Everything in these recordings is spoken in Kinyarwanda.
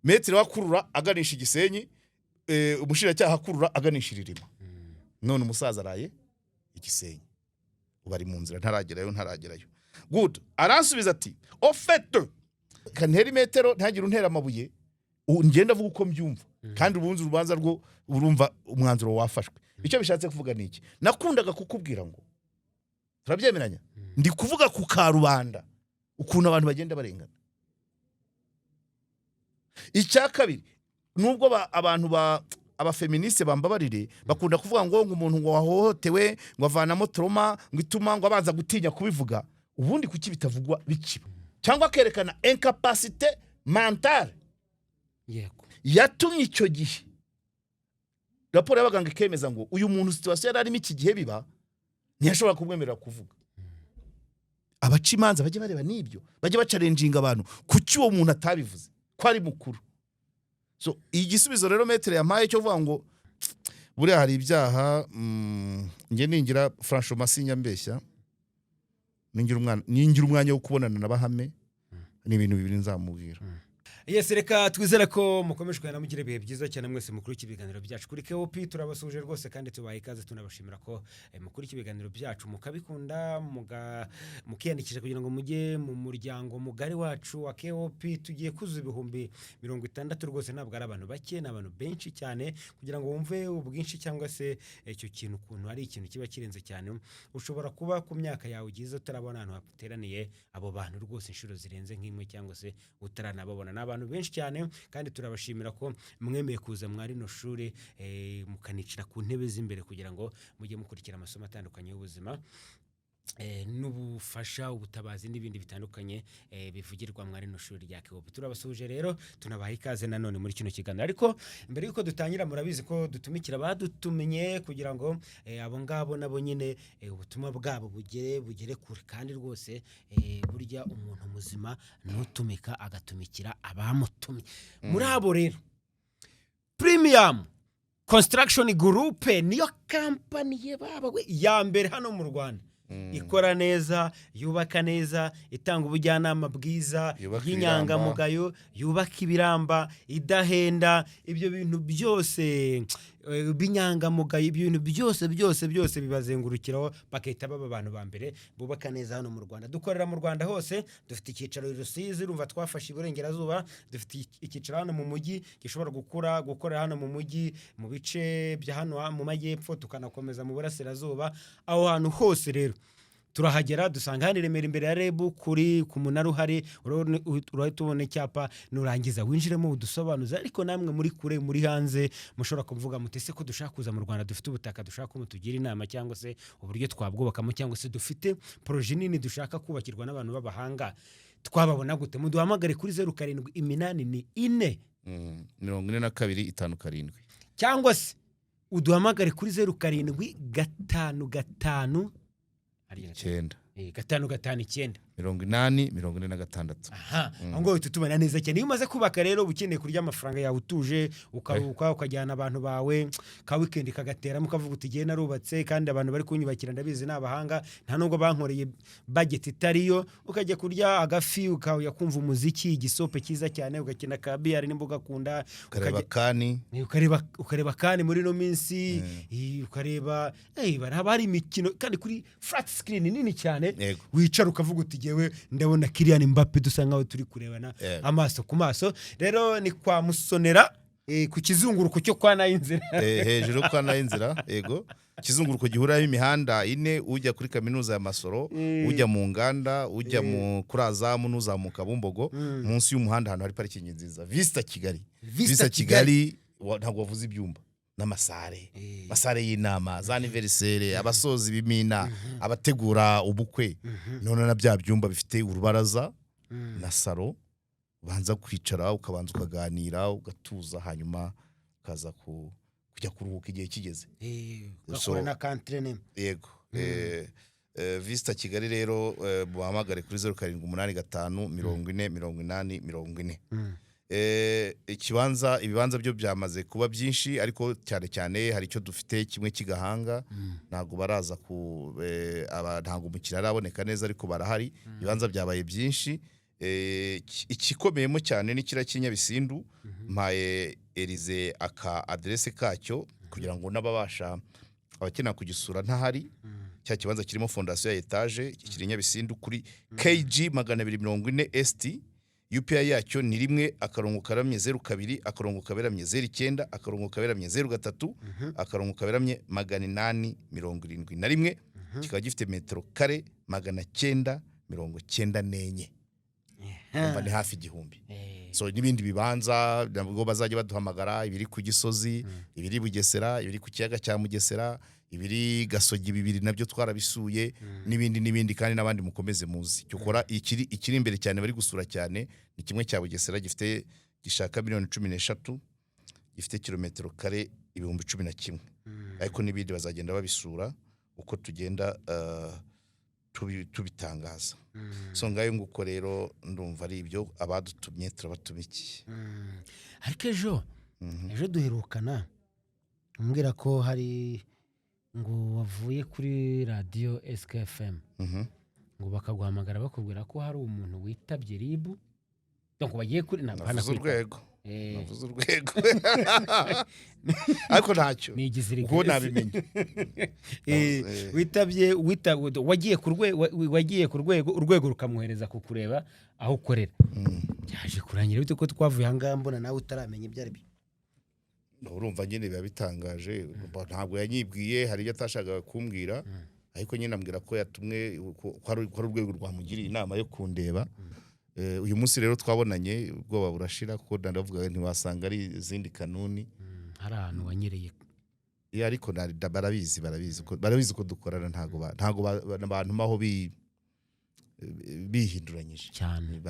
metero wakurura aganisha Igisenyi, umushiracyaha akurura aganisha Ririma. None umusaza araye Igisenyi, ubari mu nzira ntaragerayo. Good. Aransubiza ati au fait kantera metero ntagira untera amabuye, ngenda vuga uko mbyumva kandi ubunzi urubanza rwo urumva umwanzuro wafashwe. Icyo bishatse kuvuga niki, nakundaga kukubwira ngo turabyemeranya, ndi kuvuga ku karubanda ukuntu abantu bagenda barengana. Icya kabiri, nubwo abantu abafeministe bambabarire bakunda kuvuga ngo umuntu ngo wahohotewe ngo avanamo trauma ngo ituma ngo abanza gutinya kubivuga, ubundi kuki bitavugwa bikiba cyangwa kerekana incapacité mentale yatumye icyo gihe raporo y'abaganga ikemeza ngo uyu muntu situation yari arimo iki gihe biba ntiyashobora kumwemerera kuvuga. Abacimanza bajye bareba nibyo, bajye bacalenjinga abantu kuki uwo muntu atabivuze ko ari mukuru. So igisubizo rero metere yampaye cyo vuga ngo buri hari ibyaha nge ningira franchement sinyambeshya, ningira umwanya wo kubonana nabahame ni ibintu bibiri nzamubwira. Yes, reka twizere ko mukomeje kugenda mugira ibihe byiza cyane mwese mukuru cy'ibiganiro byacu kuri KOP. Turabasuje rwose kandi tubaye ikaze, tunabashimira ko mukuru cy'ibiganiro byacu mukabikunda mukiyandikisha kugira ngo mujye mu muryango mugari wacu wa KOP. Tugiye kuzuza ibihumbi 60 rwose, ntabwo ari abantu bake, n'abantu benshi cyane, kugira ngo wumve ubwinshi cyangwa se icyo kintu kuntu ari ikintu kiba kirenze cyane. Ushobora kuba ku myaka yawe ugize utarabona ahantu hateraniye abo bantu rwose inshuro zirenze nk'imwe cyangwa se utaranababona. Abantu benshi cyane kandi turabashimira ko mwemeye kuza mwari no shuri mukanicira ku ntebe z'imbere kugira ngo mujye mukurikira amasomo atandukanye y'ubuzima, n'ubufasha, ubutabazi n'ibindi bitandukanye bivugirwa mwari no shuri rya KOP. Turabasuje rero, tunabaha ikaze nanone muri kino kiganiro. Ariko mbere yuko dutangira, murabizi ko dutumikira badutumenye kugira ngo abo ngabo nabo nyine ubutumwa bwabo bugere kure, kandi rwose burya umuntu muzima nutumika agatumikira abamutumye. Muri abo rero Premium Construction Group niyo company ya mbere hano mu Rwanda, ikora neza, yubaka neza, itanga ubujyanama bwiza, y'inyangamugayo, yubaka ibiramba, idahenda, ibyo bintu byose binyangamugayo, ibintu byose bibazengurukiraho, bakahita baba abantu ba mbere bubaka neza hano mu Rwanda. Dukorera mu Rwanda hose, dufite icyicaro i Rusizi, urumva twafashe iburengerazuba, dufite icyicaro hano mu mujyi, gishobora gukorera hano mu mujyi, mu bice bya hano mu majyepfo, tukanakomeza mu burasirazuba. Aho hantu hose rero turahagera, dusanga hano Remera imbere ya Rebu kuri ku munara uhari, urahita ubona icyapa, nurangiza winjiremo udusobanuza. Ariko namwe muri kure, muri hanze, mushobora kuvuga mutese ko dushaka kuza mu Rwanda, dufite ubutaka dushaka ko mutugira inama cyangwa se uburyo twabwubakamo, cyangwa se dufite projet nini dushaka kubakirwa n'abantu b'abahanga, twababona gute? Muduhamagare kuri 0784 42 cyangwa se uduhamagare kuri 0755 559 8046. Aha, ngo utubana neza cyane. Iyo umaze kubaka rero ubukeneye kurya amafaranga yawe utuje, ukaruhuka, ukajyana abantu bawe, ka weekend kagatera, mukavuga uti giye narubatse kandi abantu bari kunyubakira ndabizi n'abahanga, nta nubwo bankoreye budget itariyo, ukajya kurya agafi, ukaya kumva umuziki, igisope cyiza cyane, ugakina ka beer n'imboga kunda, ukareba kani muri no minsi, ukareba baraba imikino kandi kuri flat screen nini cyane, wicara ukavuga uti jewe ndabona Kylian Mbappe, dusanga aho turi kurebana amaso ku maso. Rero ni kwa Musonera ku kizunguruko cyo kwa Nayinzira, hejuru kwa Nayinzira, yego, kizunguruko gihura y'imihanda ine, ujya kuri kaminuza ya Masoro, ujya mu nganda, ujya mu kurazamu n'uzamuka Bumbogo, munsi y'umuhanda hano hari parking nziza, Vista Kigali, ntabwo wavuze ibyumba n'amasare, masare y'inama za anniversaire, abasozi b'imina, abategura ubukwe, none na bya byumba bifite urubaraza na saro, banza kwicara ukabanza ukaganira ugatuza, hanyuma ukaza kujya kuruhuka igihe kigeze, ugakora na kantrene. Yego. Vista Kigali rero buhamagare kuri 0755 40 ibibanza byo byamaze kuba byinshi, ariko cyane hari icyo dufite kimwe kigahanga, ntago baraza ntago umukira araboneka neza, ariko barahari, ibibanza byabaye byinshi. ikikomeyemo cyane ni kiriya cy'Inyabisindu mpaye Elize aka adresse kacyo kugira ngo n'ababasha abakenera kugisura ntahari cya kibanza kirimo fondation ya etage kiri Inyabisindu kuri KG 240 ST. UPI yacyo ni 1-2-0-9-9-0-3 871 kikaba gifite metero kare 994 umva ni hafi igihumbi. So n'ibindi bibanza nabwo bazajya baduhamagara ibiri ku Gisozi, ibiri Bugesera, ibiri ku kiyaga cya Mugesera, ibiri Gasogi bibiri nabyo twarabisuye n'ibindi kandi n'abandi mukomeze muzi cyokora ikiri imbere cyane bari gusura cyane ni kimwe cya Bugesera gifite gishaka 13 gifite kilometero kare 11,000 ariko n'ibindi bazagenda babisura uko tugenda tubitangaza. So ngayo nguko rero ndumva ari ibyo abadutumye turabatumikiye. Ariko ejo duherukana umbwira ko hari ngo wavuye kuri radio SKFM ngo bakaguhamagara bakubwira ko hari umuntu witabye ribu donc bagiye kuri navuze urwego ariko ntacyo uko nabimenye witabye wagiye ku rwego rukamwohereza kukureba aho ukorera. Yaje kurangira bite ko twavuye hanga mbona nawe utaramenya ibyo ari byo. Urumva nyine biba bitangaje ntabwo yanyibwiye hari ibyo atashakaga kumbwira ariko nyine ambwira ko yatumwe ko ari urwego rwamugiriye inama yo kundeba. Uyu munsi rero twabonanye ubwoba burashira kuko ndavuga ntiwasanga ari izindi kanuni hari ahantu wanyereye. Ariko barabizi ko dukorana ntago abantu maho bihinduranyije cyane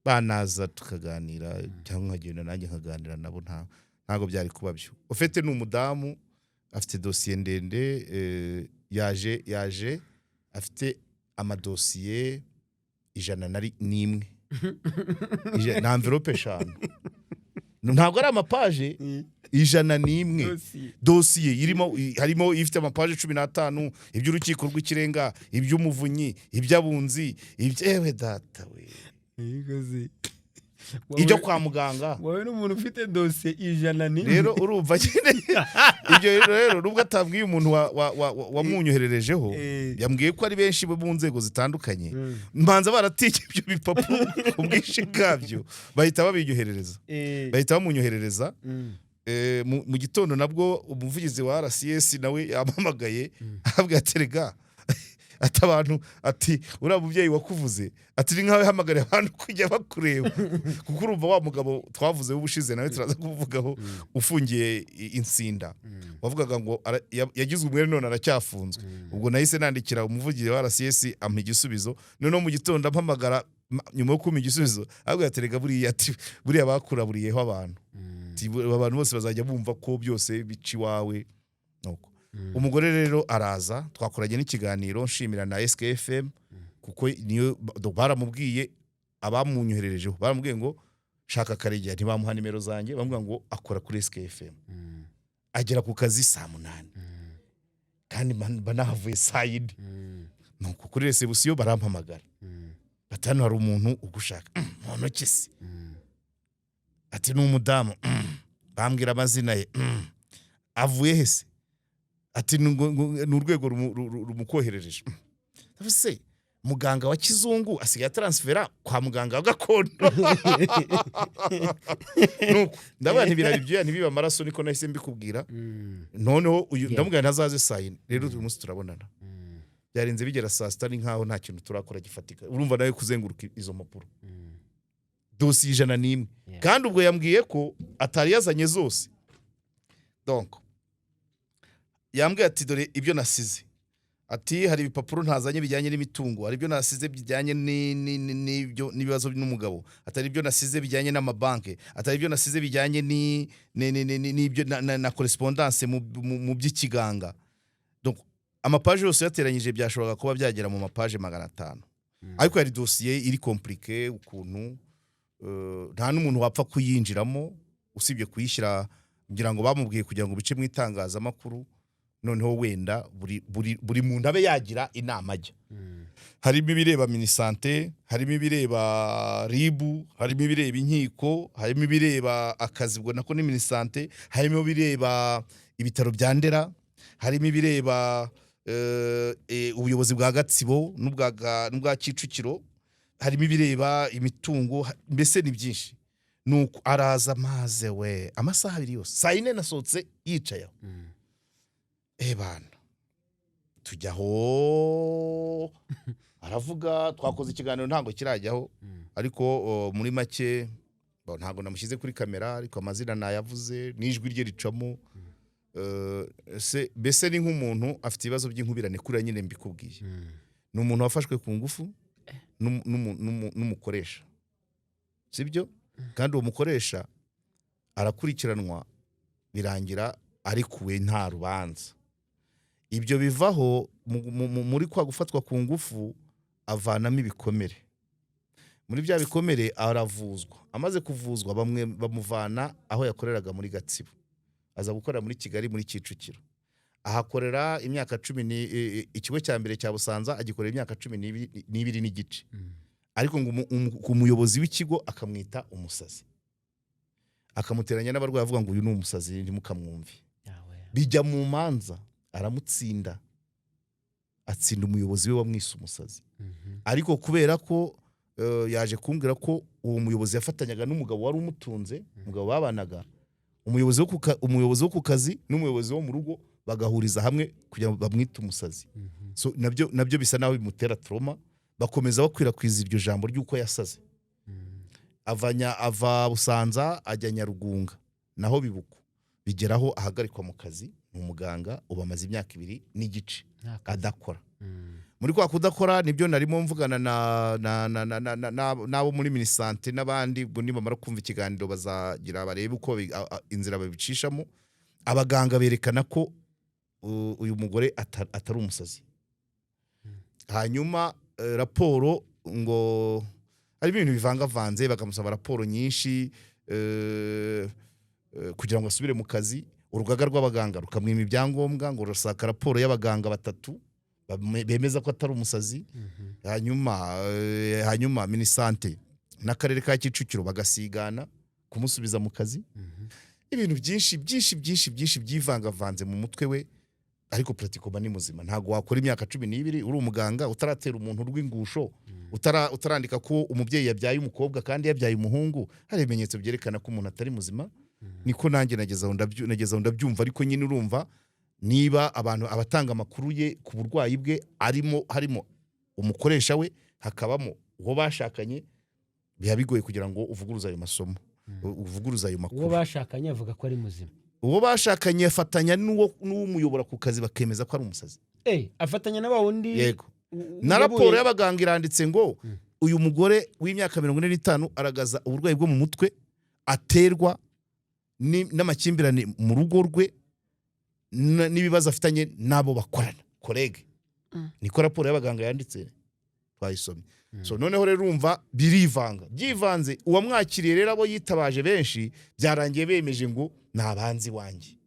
banaza tukaganira cyangwa nkagenda nanjye nkaganira nabo ntago byari kuba byo. Ufite n'umudamu afite dossier ndende yaje afite amadosiye 101 na envelope 5 ntabwo ari amapaje 101 dossier harimo ifite amapaje 15 iby'urukiko rw'ikirenga iby'umuvunyi iby'abunzi ibyewe data we ibyo kwa muganga wowe n'umuntu ufite dossier 101 rero urumva cyane ibyo rero nubwo atabwiye umuntu wamunyohererejeho yambwiye ko ari benshi bo mu nzego zitandukanye mbanza baratike ibyo bipapuro ubwishi bwabyo bahita babinyoherereza bahita bamunyoherereza mu gitondo nabwo umuvugizi wa RCS nawe yampamagaye ahabwa aterega atabantu ati uriya mubyeyi wakuvuze ati ni nkawe hamagara abantu kujya bakureba kuko urumva wa mugabo twavuze ubushize nawe turaza kuvugaho ufungiye insinda wavugaga ngo yagizwe umwere none aracyafunzwe. Ubwo nahise nandikira umuvugizi wa RCS ampa igisubizo none mu gitondo ampamagara nyuma yo kumpa igisubizo ahubwo yaterega buriya bakuraburiyeho abantu abantu bose bazajya bumva ko byose bici wawe nuko. Umugore rero araza twakoranye n'ikiganiro nshimira na SKFM kuko niyo baramubwiye abamunyohererejeho baramubwiye ngo shaka Karegeya ntibamuha nimero zanjye bamubwira ngo akora kuri SKFM agera ku kazi saa 8 kandi banahavuye saa 4 nuko kuri reception barampamagara batanu hari umuntu ugushaka muntu kisi ati n'umudamu bambwira amazina ye avuye hese ati n'urwego rumukoherereje se muganga wa kizungu asigaye transfera kwa muganga wa gakondo nuko ndabana ibirabyo ntibiba amaraso niko nahise mbikubwira noneho uyu ndamubwira ntazaze saa 4 rero uyu munsi turabonana byarenze bigera saa 6 nkaho nta kintu turakora gifatika. Urumva nawe kuzenguruka izo mpapuro dossier 101 kandi ubwo yambwiye ko atari yazanye zose donc yambwiye ati dore ibyo nasize ati hari ibipapuro ntazanye bijyanye n'imitungo hari ibyo nasize bijyanye n'ibyo nibibazo n'umugabo atari ibyo nasize bijyanye n'amabanke atari ibyo nasize bijyanye n'ibyo na correspondance mu by'ikiganga. Donc amapaje yose yateranyije byashoboraga kuba byagera mu mapaje 500 ariko hari dossier iri compliqué ukuntu nta n'umuntu wapfa kuyinjiramo usibye kuyishyira ngira ngo bamubwiye kugira ngo bice mu itangazamakuru noneho wenda buri muntu abe yagira inama ajya. Harimo ibireba minisante, harimo ibireba ribu, harimo ibireba inkiko, harimo ibireba akazi bwo nako ni minisante, harimo ibireba ibitaro bya Ndera, harimo ibireba ubuyobozi bwa Gatsibo n'ubwa Kicukiro, harimo ibireba imitungo, mbese ni byinshi. Nuko araza maze we amasaha 2 yose saa 4 nasohotse yicaye bana tujyaho aravuga, twakoze ikiganiro ntango kirajyaho, ariko muri make ntago namushyize kuri kamera, ariko amazina nayavuze n'ijwi rye ricamo. Bese ni nk'umuntu afite ibibazo by'inkubirane kuri nyine mbikubwiye. Ni umuntu wafashwe ku ngufu n'umukoresha, sibyo? Kandi uwo mukoresha arakurikiranwa birangira arikuwe nta rubanza. Ibyo bivaho muri kwa gufatwa ku ngufu avanamo ibikomere. Muri bya bikomere aravuzwa, amaze kuvuzwa bamwe bamuvana aho yakoreraga muri Gatsibo, aza gukorera muri Kigali muri Kicukiro. Ahakorera imyaka 10, ikigo cya mbere cya Busanza agikorera imyaka 12 n'igice. Ariko ngo umuyobozi w'ikigo akamwita umusazi, akamuteranya n'abarwayi avuga ngo uyu ni umusazi ntimukamwumve. Bijya mu manza aramutsinda, atsinda umuyobozi we wamwise umusazi. Ariko kubera ko yaje kumbwira ko uwo muyobozi yafatanyaga n'umugabo wari umutunze, umugabo babanaga, umuyobozi wo ku kazi n'umuyobozi wo mu rugo bagahuriza hamwe kugira ngo bamwite umusazi. So nabyo bisa naho bimutera trauma, bakomeza bakwirakwiza iryo jambo ry'uko yasaze. Ava Busanza ajya Nyarugunga, naho bibuko bigeraho ahagarikwa mu kazi. Ni umuganga ubamaze imyaka 2 n'igice adakora. Muri kwa kudakora nibyo narimo mvugana nabo muri minisante n'abandi, ngo nibamara kumva ikiganiro bazagira barebe uko inzira babicishamo. Abaganga berekana ko uyu mugore atari umusazi. Hanyuma raporo ngo ari ibintu bivangavanze, bakamusaba raporo nyinshi kugira ngo asubire mu kazi. Urugaga rw'abaganga rukamwima ibyangombwa ngo rusaka raporo y'abaganga 3 bemeza ko atari umusazi. Hanyuma minisante n'akarere ka Kicukiro bagasigana kumusubiza mu kazi. Ibintu byinshi byivangavanze mu mutwe we, ariko pratikoma ni muzima. Ntago wakora imyaka 12 uri umuganga utaratera umuntu urw'ingusho, utarandika ko umubyeyi yabyaye umukobwa kandi yabyaye umuhungu. Hari ibimenyetso byerekana ko umuntu atari muzima. Niko nanjye nagezaho ndabyumva, ariko nyine urumva niba abantu abatanga amakuru ye ku burwayi bwe harimo umukoresha we, hakabamo uwo bashakanye, biba bigoye kugira ngo uvuguruza ayo masomo, uvuguruza ayo makuru. Uwo bashakanye avuga ko ari muzima. Uwo bashakanye afatanya n'umuyobora ku kazi bakemeza ko ari umusazi. Afatanya na bawundi. Yego. Na raporo y'abaganga iranditse ngo uyu mugore w'imyaka 45 aragaza uburwayi bwo mu mutwe aterwa n'amakimbirane mu rugo rwe n'ibibazo afitanye nabo bakorana kolege. Niko raporo y'abaganga yanditse twayisomye. So noneho rero urumva byivanze. Uwamwakiriye rero abo yitabaje benshi byarangiye bemeje ngo nabanzi wanjye.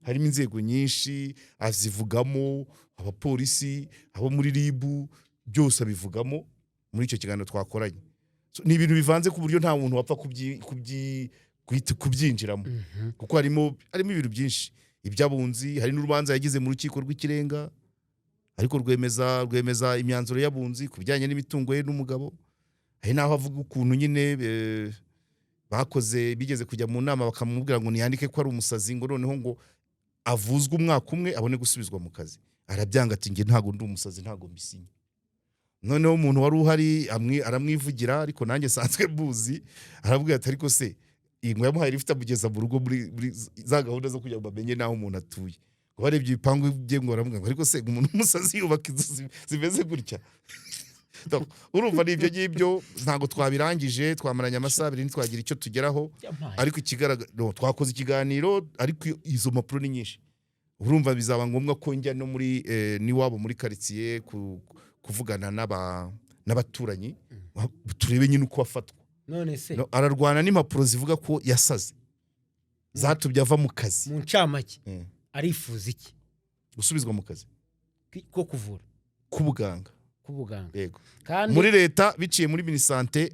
Harimo inzego nyinshi azivugamo, abapolisi, abo muri ribu, byose abivugamo muri icyo kiganiro twakoranye. So ni ibintu bivanze ku buryo nta muntu wapfa kubyinjiramo, kuko harimo ibintu byinshi. Iby'abunzi, hari n'urubanza yagize mu rukiko rw'ikirenga, ariko rwemeza imyanzuro y'abunzi kubijyanye n'imitungo ye n'umugabo. Hari naho avuga ukuntu nyine bigeze kujya mu nama bakamubwira ngo niyandike ko ari umusazi, ngo noneho ngo avuzwe umwaka umwe abone gusubizwa mu kazi. Arabyanga ati nge ntago ndi umusazi, ntago mbisinye. Noneho umuntu wari uhari aramwivugira, ariko nanjye sanzwe buzi, aravuga ati ariko se ngo yamuhaye lifta mugeza mu rugo muri za gahunda zo kugira ngo bamenye naho umuntu atuye. Ngo barebye ibipangu bye ngo baravuga ngo ariko se umuntu umusazi yubaka inzu zimeze gutya. Urumva n'ibyo ngibyo ntago twabirangije, twamaranye amasaha 2 ntitwagira icyo tugeraho. Ariko ikigaragara twakoze ikiganiro, ariko izo mpapuro ni nyinshi. Urumva bizaba ngombwa ko njya no muri niwabo muri quartier kuvugana n'abaturanyi turebe nyine uko afatwa. None se ararwana n'impapuro zivuga ko yasaze, zatubye ava mu kazi. Mu ncamake arifuza iki? gusubizwa mu kazi ko kuvura k'ubuganga k'ubuganga yego kandi muri leta biciye muri minisante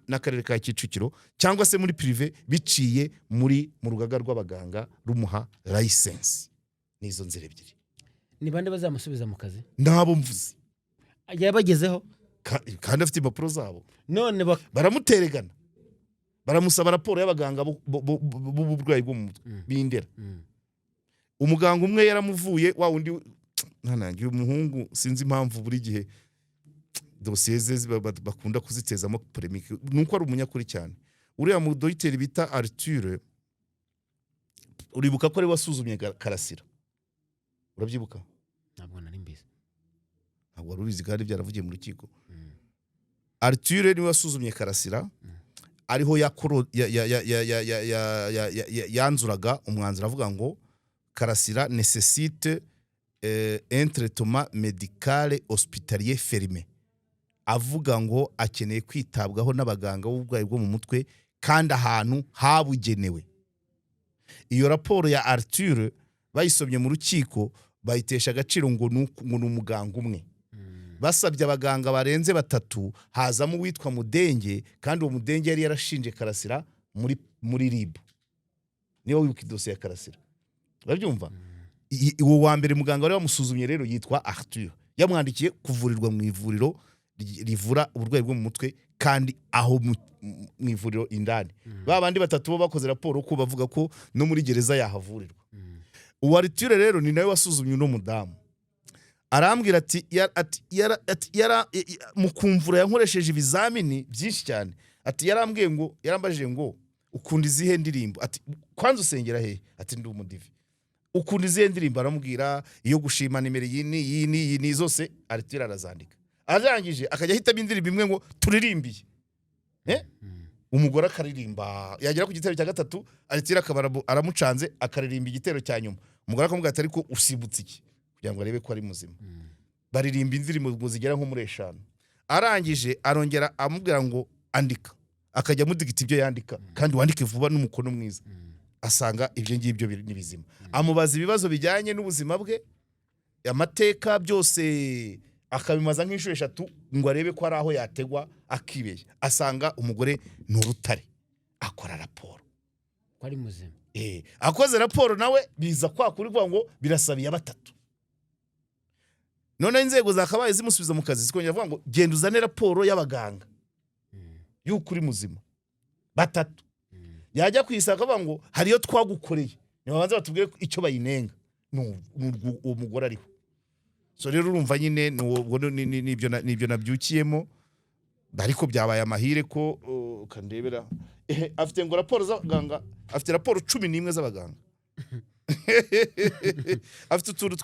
n'akarere ka Kicukiro cyangwa se muri prive biciye mu rugaga rw'abaganga rumuha license nizo nzira ebyiri. ni bande bazamusubiza mu kazi? Nabo mvuze yabagezeho kandi afite impapuro zabo, none baramuteregana baramusaba raporo y'abaganga b'uburwayi bwo mu mutwe b'indera. Umuganga umwe yaramuvuye wa wundi ntanangiye umuhungu sinzi impamvu buri gihe dosiye ze bakunda kuzitezamo polemique nuko ari umunyakuri cyane. Uriya mu dogiteri bita Arthur uribuka ko ari wasuzumye Karasira, urabyibuka? Ntabwo nari mbizi. Ntabwo wari ubizi kandi byaravugiye mu rukiko. Arthur niwe wasuzumye Karasira ariho yanzuraga umwanzuro avuga ngo Karasira nécessite un traitement médical hospitalier fermé, avuga ngo akeneye kwitabwaho n'abaganga b'uburwayi bwo mu mutwe kandi ahantu habugenewe. Iyo raporo ya Arthur bayisomye mu rukiko bayitesha agaciro ngo ni umuganga umwe. Basabye abaganga barenze 3 hazamo witwa Mudenge, kandi uwo Mudenge yari yarashinje Karasira muri RIB. Niyo wibuka idosiye ya Karasira, urabyumva? Uwo wa mbere muganga wari wamusuzumye rero yitwa Arthur, yamwandikiye kuvurirwa mu ivuriro rivura uburwayi bwo mu mutwe kandi aho mu ivuriro indani. Babandi 3 bo bakoze raporo ko bavuga ko no muri gereza yahavurirwa. Uwo Arthur rero ni nawe wasuzumye uno mudamu, arambwira ati mu kumvura yankoresheje ibizamini byinshi cyane. Ati yarambajije ngo ukunda izihe ndirimbo? Ati kwanza usengera he? Ati ndi umudive. Ukunda izihe ndirimbo? Aramubwira iyo gushima nimero yini zose Arthur arazandika. Arangije akajya ahitamo indirimbo imwe ngo turirimbiye. Umugore akaririmba, yagera ku gitero cya 3 Arthur akaba aramucanze akaririmba igitero cya nyuma. Umugore akamubwira ati ariko usibutse iki kugira ngo arebe ko ari muzima. Baririmba indirimbo ngo zigera nko muri 5. Arangije arongera amubwira ngo andika, akajya mudigita ibyo yandika kandi wandike vuba n'umukono mwiza. Asanga ibyo ngibyo ni bizima. Amubaza ibibazo bijyanye n'ubuzima bwe, amateka byose akabimaza nk'inshuro 3 ngo arebe ko ari aho yategwa akibeshya. Asanga umugore n'urutare, akora raporo ko ari muzima. Akoze raporo nawe biza kwakuri kuvuga ngo birasabiye 3. None inzego zakabaye zimusubiza mu kazi zikongera kuvuga ngo genda uzane raporo y'abaganga y'ukuri muzima 3. Yajya kwisaka kuvuga ngo hariyo twagukoreye, niba banza batubwire icyo bayinenga uwo mugore ariho. So rero urumva nyine nibyo nabyukiyemo, ariko byabaye amahire ko kandebera afite ngo raporo z'abaganga, afite raporo 11 z'abaganga. Afite utuntu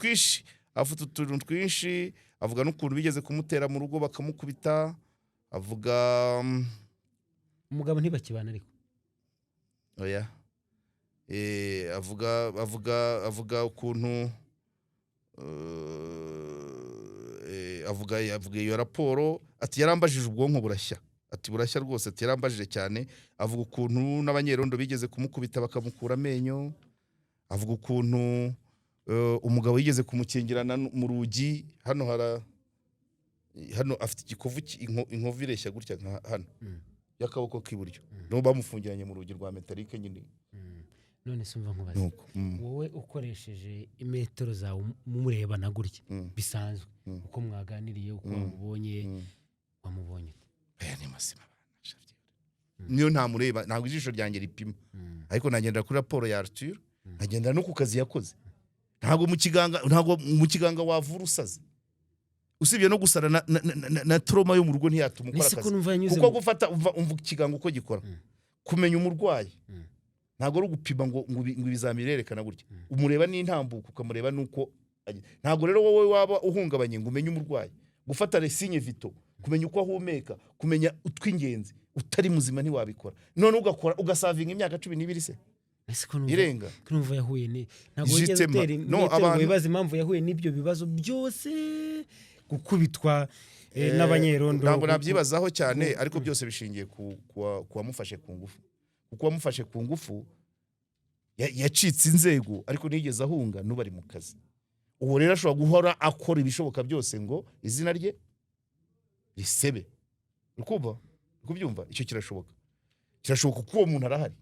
twinshi, avuga n'ukuntu bigeze kumutera mu rugo bakamukubita, avuga umugabo ntibakibana ariko oya avuga ukuntu avuga iyo raporo ati yarambajije ubwonko burashya, ati burashya rwose, ati yarambajije cyane. Avuga ukuntu n'abanyerondo bigeze kumukubita bakamukura amenyo, avuga ukuntu umugabo yigeze kumukingirana mu rugi, hano afite igikovu inkovu ireshya gutya hano y'akaboko k'iburyo, no bamufungiranye mu rugi rwa metalike nyine. None sumva nkubaza, wowe ukoresheje imetero zawe murebana gutya bisanzwe, uko mwaganiriye, uko wamubonye ni masima niyo ntamureba, ntabwo ijisho ryanjye ripima, ariko nagendera kuri raporo ya Arthur, nagendera no ku kazi yakoze. Ntabwo mu kiganga wavura usaze, usibye no gusara na trauma yo mu rugo ntiyatuma ukora akazi. Kuko gufata umva ikiganga uko gikora, kumenya umurwayi ntabwo ari ugupima ngo ibizamini birerekana gutya. Umureba n'intambuko, ukamureba nuko ntabwo rero wowe waba uhungabanye ngo umenye umurwayi. Gufata resigne vito, kumenya uko ahumeka, kumenya utwingenzi, utari muzima ntiwabikora. None ugakora ugasavinga imyaka 12 se irenga. Kunumva yahuye ni ntabwo wigeze utera abantu bibaza impamvu yahuye n'ibyo bibazo byose, gukubitwa n'abanyerondo. Ntabwo nabyibazaho cyane, ariko byose bishingiye kuwamufashe ku ngufu. Kuko wamufashe ku ngufu yacitse inzego, ariko nigeze ahunga n'ubari mu kazi. uwo rero ashobora guhora akora ibishoboka byose ngo izina rye risebe. Ukumva kubyumva icyo kirashoboka ko uwo muntu arahari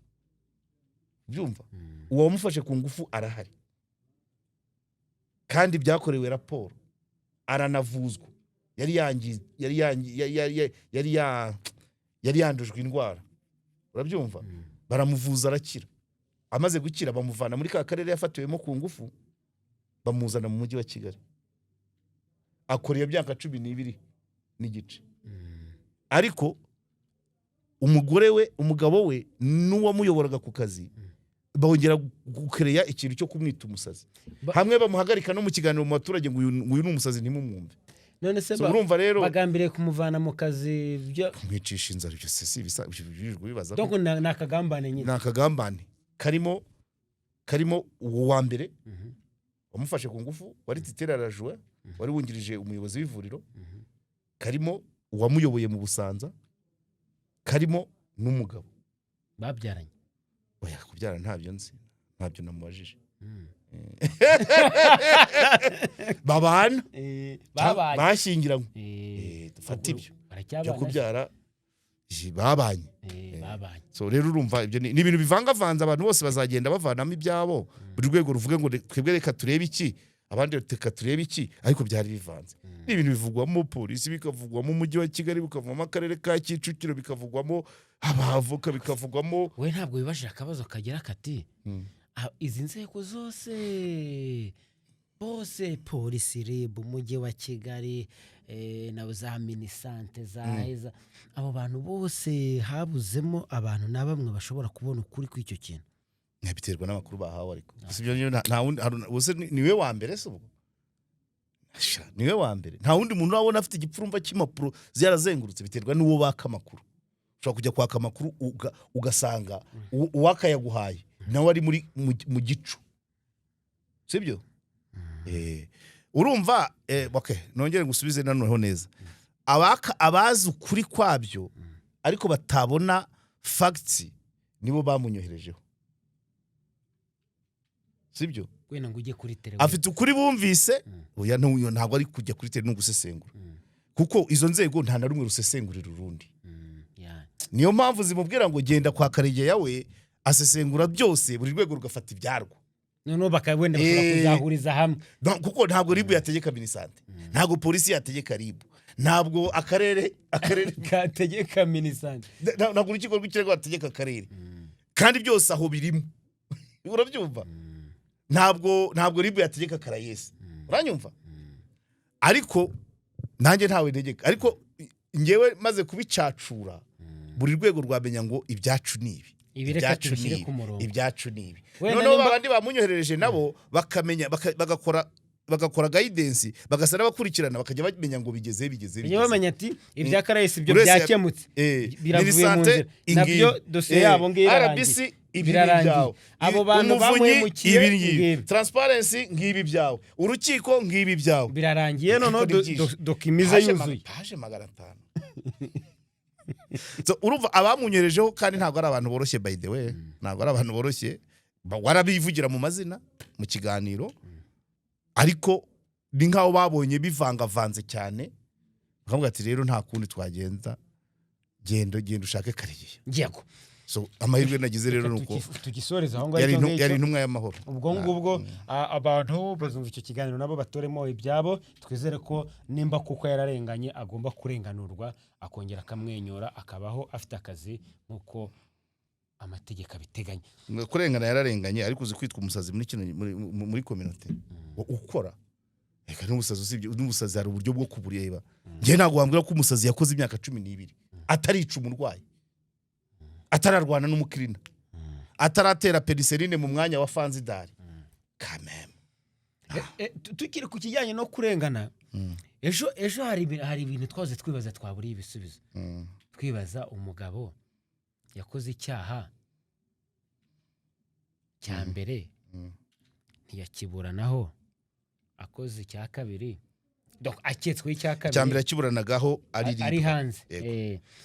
byumva uwo wamufashe ku ngufu arahari kandi byakorewe raporo aranavuzwa yari yandujwe indwara urabyumva baramuvuza arakira amaze gukira bamuvana muri ka karere yafatiwemo ku ngufu bamuzana mu mujyi wa Kigali akoreye byaka 12 n'igice ariko umugabo we n'uwamuyoboraga ku kazi bongera gukereya ikintu cyo kumwita umusazi hamwe bamuhagarika no mu kiganiro mu baturage ngo uyu ni umusazi ntimumwumve. None se urumva rero bagambiriye kumuvana mu kazi byo kumwicisha inzara byo se bibaza donc nakagambane nyine nakagambane karimo uwo wa mbere wamufashe ku ngufu wari Titera Rajoué wari wungirije umuyobozi w'ivuriro karimo uwamuyoboye mu Busanza karimo n'umugabo babyaranye. Oya kubyara ntabyo nzi ntabyo namubajije babana bashyingiranywe dufata ibyo byo kubyara babanye. So rero urumva ibyo ni ibintu bivangavanze abantu bose bazagenda bavanamo ibyabo buri rwego ruvuge ngo twebwe reka turebe iki abandi reka turebe iki ariko byari bivanze. Ni ibintu bivugwamo polisi bikavugwamo umujyi wa Kigali bikavugwamo akarere ka Kicukiro bikavugwamo abavoka bikavugwamo. We ntabwo bibashije akabazo kagira kati izi nzego zose bose polisi RIB umujyi wa Kigali na za minisante za heza abo bantu bose habuzemo abantu na bamwe bashobora kubona ukuri kw'icyo kintu biterwa n'amakuru bahawe ariko sibyo nta wundi niwe wa mbere se ubwo niwe wa mbere nta wundi muntu urabona afite igipfurumba cy'impapuro ziyarazengurutse biterwa n'uwo baka amakuru ushobora kujya kwaka amakuru ugasanga uwakayaguhaye nawe ari mu gicu sibyo urumva okay nongere ngusubize nanoneho neza abazi ukuri kwabyo ariko batabona facts nibo bamunyoherejeho sibyo kwena ngo ujye kuri tele afite ukuri bumvise oya ntabwo ari kujya kuri tele no gusesengura kuko izo nzego nta na rumwe rusesengurira urundi niyo mpamvu zimubwira ngo genda kwa Karegeya we asesengura byose buri rwego rugafata ibyarwo no bakawenda bashobora kuzahuriza hamwe kuko ntabwo RIB yategeka minisante ntabwo polisi yategeka RIB ntabwo akarere kategeka minisante ntabwo urukiko rw'ikirego yategeka akarere kandi byose aho birimo urabyumva ntabwo RIB yategeka Karayesi uranyumva ariko nanjye ntawe ntegeka ariko ngewe maze kubicacura buri rwego rwamenya ngo ibyacu ni ibi ibyacu ni ibi noneho babandi bamunyoherereje nabo bakamenya bagakora guidance bagasana bakurikirana bakajya bamenya ngo bigeze bamenya ati ibya Karayesi byo byakemutse biravuye mu nzira nabyo dosiye yabo RBC ibirarangiye abo bantu bamuhemukiye transparency ngibi byawe urukiko ngibi byawe birarangiye none dokimize yuzuye paje 500 so urumva abamunyerejeho kandi ntabwo ari abantu boroshye by the way ntabwo ari abantu boroshye warabivugira mu mazina mu kiganiro ariko ni nkaho babonye bivangavanze cyane bakavuga ati rero nta kundi twagenza genda ushake Karegeya yego. So amahirwe nagize rero nuko tugisoreza aho ngaho yari intumwa y'amahoro ubwo ngubwo abantu bazumva icyo kiganiro nabo batoremo ibyabo twizere ko nimba kuko yararenganye agomba kurenganurwa akongera akamwenyura akabaho afite akazi nkuko amategeko abiteganya. Kurengana yararenganye ariko uzi kwitwa umusazi muri community ukora reka n'umusazi usibye n'umusazi hari uburyo bwo kubureba ngiye ntago wambwira ko umusazi yakoze imyaka 12 atarica umurwayi atararwana n'umukirina ataratera penicilline mu mwanya wa fanzidari kameme tukiri ku kijyanye no kurengana ejo hari ibintu twaze twibaza twaburiye ibisubizo twibaza umugabo yakoze icyaha cya mbere ntiyakiburanaho akoze icya kabiri donc aketswe icya kabiri cya mbere akiburanagaho ari hanze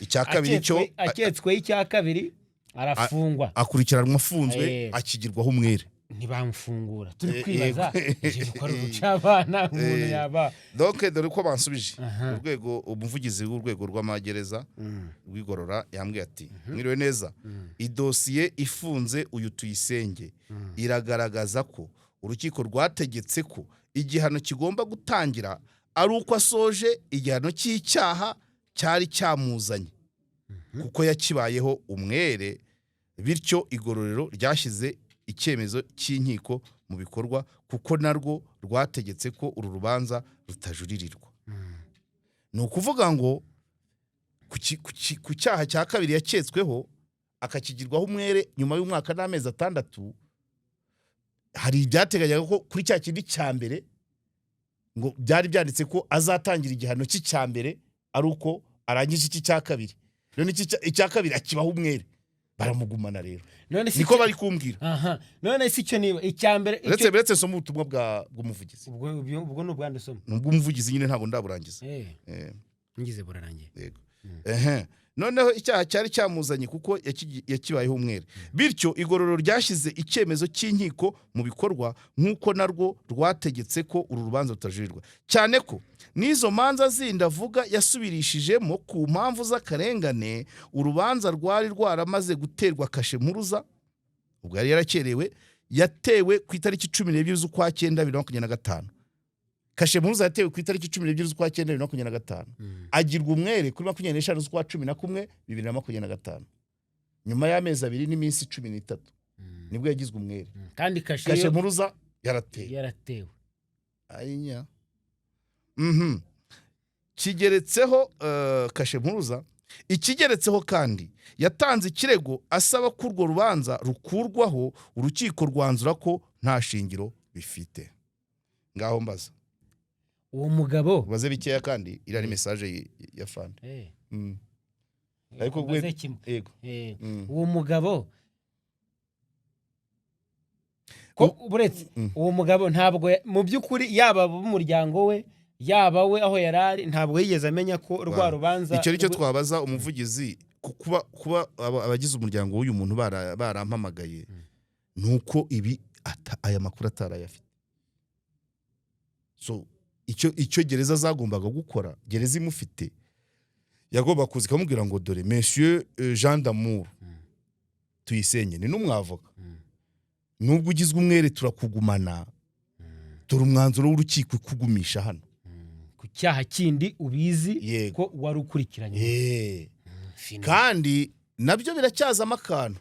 icya kabiri cyo aketswe icya kabiri arafungwa akurikiranwa afunzwe akigirwaho umwere ntibamfungura turi kwibaza ivyo bikora urucabana umuntu yaba donc dore ko bansubije Aha. urwego umuvugizi w'urwego rw'amagereza rw'igorora yambwiye ati mwiriwe neza idosiye ifunze uyu Tuyisenge iragaragaza ko urukiko rwategetse ko igihano kigomba gutangira ari uko asoje igihano cy'icyaha cyari cyamuzanye kuko yakibayeho umwere bityo igororero ryashyize icyemezo cy'inkiko mu bikorwa kuko narwo rwategetse ko uru rubanza rutajuririrwa. Ni ukuvuga ngo ku cyaha cya kabiri yaketsweho akakigirwaho umwere nyuma y'umwaka n'amezi 6 hari ibyateganyaga ko kuri cya kindi cya mbere ngo byari byanditse ko azatangira igihano cy'icya mbere ari uko arangije iki cya kabiri. None icya kabiri akibaho umwere baramugumana rero niko bari kumbwira. Aha, none si cyo niba icyambere uretse somo ubutumwa bw'umuvugizi ubwo n'ubwande somo n'ubw'umuvugizi nyine ntabwo ndaburangiza ngize burarangiye. Yego. Noneho icyaha cyari cyamuzanye kuko yakibayeho umwere bityo igororero ryashyize icyemezo cy'inkiko mu bikorwa nk'uko narwo rwategetse ko uru rubanza rutajurirwa cyane ko n'izo manza zindi avuga yasubirishijemo ku mpamvu z'akarengane urubanza rwari rwaramaze guterwa kashe mpuruza ubwo yari yarakerewe yatewe ku itariki 12 z'ukwa 9 2025. Kashe mpuruza yatewe ku itariki 12 z'ukwa 9 2025 agirwa umwere kuri 25 z'ukwa 11 2025 nyuma y'amezi 2 n'iminsi 13 nibwo yagizwe umwere kandi kashe mpuruza yaratewe ayinya kigeretseho kashe mpuruza ikigeretseho kandi yatanze ikirego asaba ko urwo rubanza rukurwaho urukiko rwanzura ko nta shingiro bifite. Ngaho mbaza uwo mugabo baze bikeya kandi irari message ya fan ariko yego uwo mugabo ko buretse uwo mugabo ntabwo mu by'ukuri yaba umuryango we yaba we aho yarari ntabwo yigeze amenya ko rwa rubanza icyo nicyo twabaza umuvugizi kuba abagize umuryango w'uyu muntu barampamagaye nuko ibi aya makuru atarayafite. So icyo gereza zagombaga gukora gereza imufite yagomba kuza ikamubwira ngo dore monsieur Jean d'Amour Tuyisenge ni n'umwavoka nubwo ugizwe umwere turakugumana dore umwanzuro w'urukiko kugumisha hano ku cyaha kindi ubizi ko wari ukurikiranye kandi nabyo biracyazamo akantu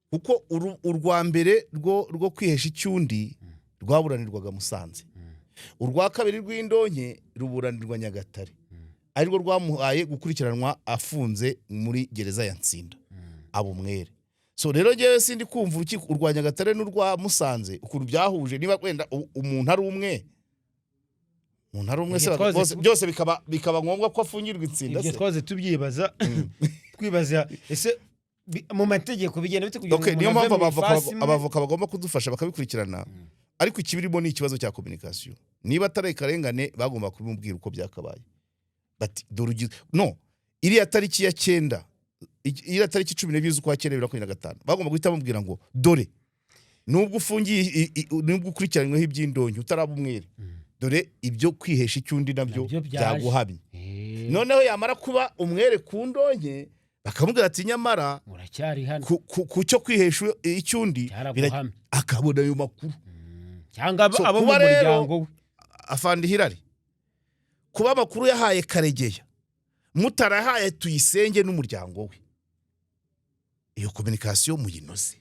kuko urwa mbere rwo kwihesha icyundi rwaburanirwaga Musanze urwa kabiri rw'Indonke ruburanirwa Nyagatare arirwo rwamuhaye gukurikiranwa afunze muri gereza ya Nsinda abo mwere. So rero ngewe sindi kumva urukiko urwa Nyagatare n'urwa Musanze ukuntu byahuje niba kwenda umuntu ari umwe se byose bikaba ngombwa ko afungirwa Insinda se twaze tubyibaza twibaza ese mu mategeko bigenda bite kugira ngo niyo mpamvu abavoka bagomba kudufasha bakabikurikirana ariko ikibirimo ni ikibazo cya communication niba atari karengane bagomba kubimubwira uko byakabaye bati dorugize no iriya tariki ya 9 iriya tariki 12 z'ukwa 9 2025 bagomba guhita bamubwira ngo dore nubwo ufungiye nubwo ukurikiranyweho iby'Indonke utaraba umwere dore ibyo kwihesha icyundi nabyo byaguhamye noneho yamara kuba umwere ku Ndonke bakamubwira ati nyamara uracyari hano ku cyo kwihesha icyundi akabona ayo makuru cyangwa abo mu muryango we afandi Hilary kuba makuru yahaye Karegeya mutarahaye Tuyisenge n'umuryango we iyo communication muyinoze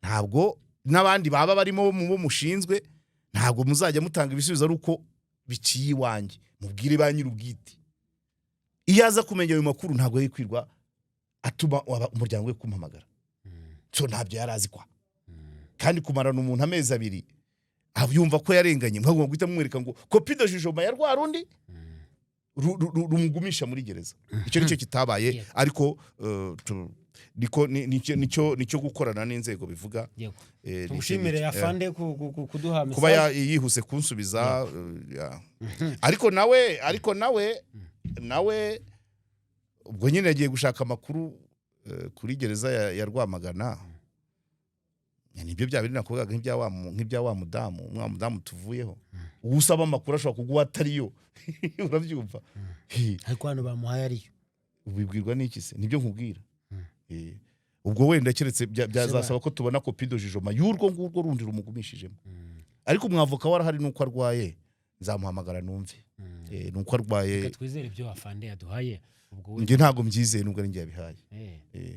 ntabwo n'abandi baba barimo mu mushinzwe ntabwo muzajya mutanga ibisubizo ari uko biciye iwanjye mubwire ba nyir'ubwite iyo aza kumenya ayo makuru ntabwo yikwirwa atuma umuryango we kumpamagara so ntabyo yarazi kwa kandi kumarana umuntu amezi 2 abyumva ko yarenganye mwagomba guhita mumwereka ngo copie de jugement ya rwarundi rumugumisha muri gereza icyo nicyo kitabaye ariko nicyo gukorana n'inzego bivuga. Tumushimire yafande kuduha message kuba yihuse kunsubiza ariko nawe ubwo nyine yagiye gushaka amakuru kuri gereza ya Rwamagana nibyo bya biri nakuvugaga nk'ibya wa mudamu tuvuyeho usaba amakuru ashobora kuguha atariyo urabyumva ariko hano bamuhaye ariyo ubibwirwa n'iki se nibyo nkubwira ubwo wenda keretse byazasaba ko tubona kopi do jijoma y'urwo ngurwo rundi rumugumishijemo ariko umwavoka warahari nuko arwaye nzamuhamagara numve nuko arwaye twizere ibyo afande yaduhaye ubwo nge ntago mbyizeye nubwo ari ngiye yabihaye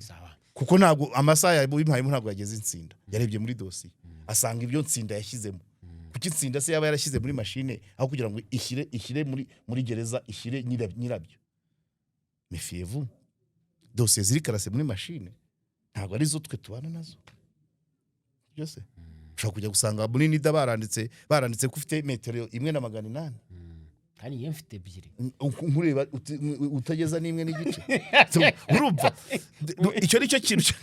sawa kuko ntago amasaha yabimpayemo ntago yageze insinda yarebye muri dosiye asanga ibyo nsinda yashyizemo kuki insinda se yaba yarashyize muri machine aho kugira ngo ishyire muri gereza ishyire nyirabyo mefiez-vous dosiye ziri karase muri machine ntago ari zo twe tubana nazo byose ushobora kujya gusanga muri nida baranditse ko ufite metero 1.800 kandi iyo mfite ebyiri nkureba utageza n'imwe n'igice urumva icyo nicyo kintu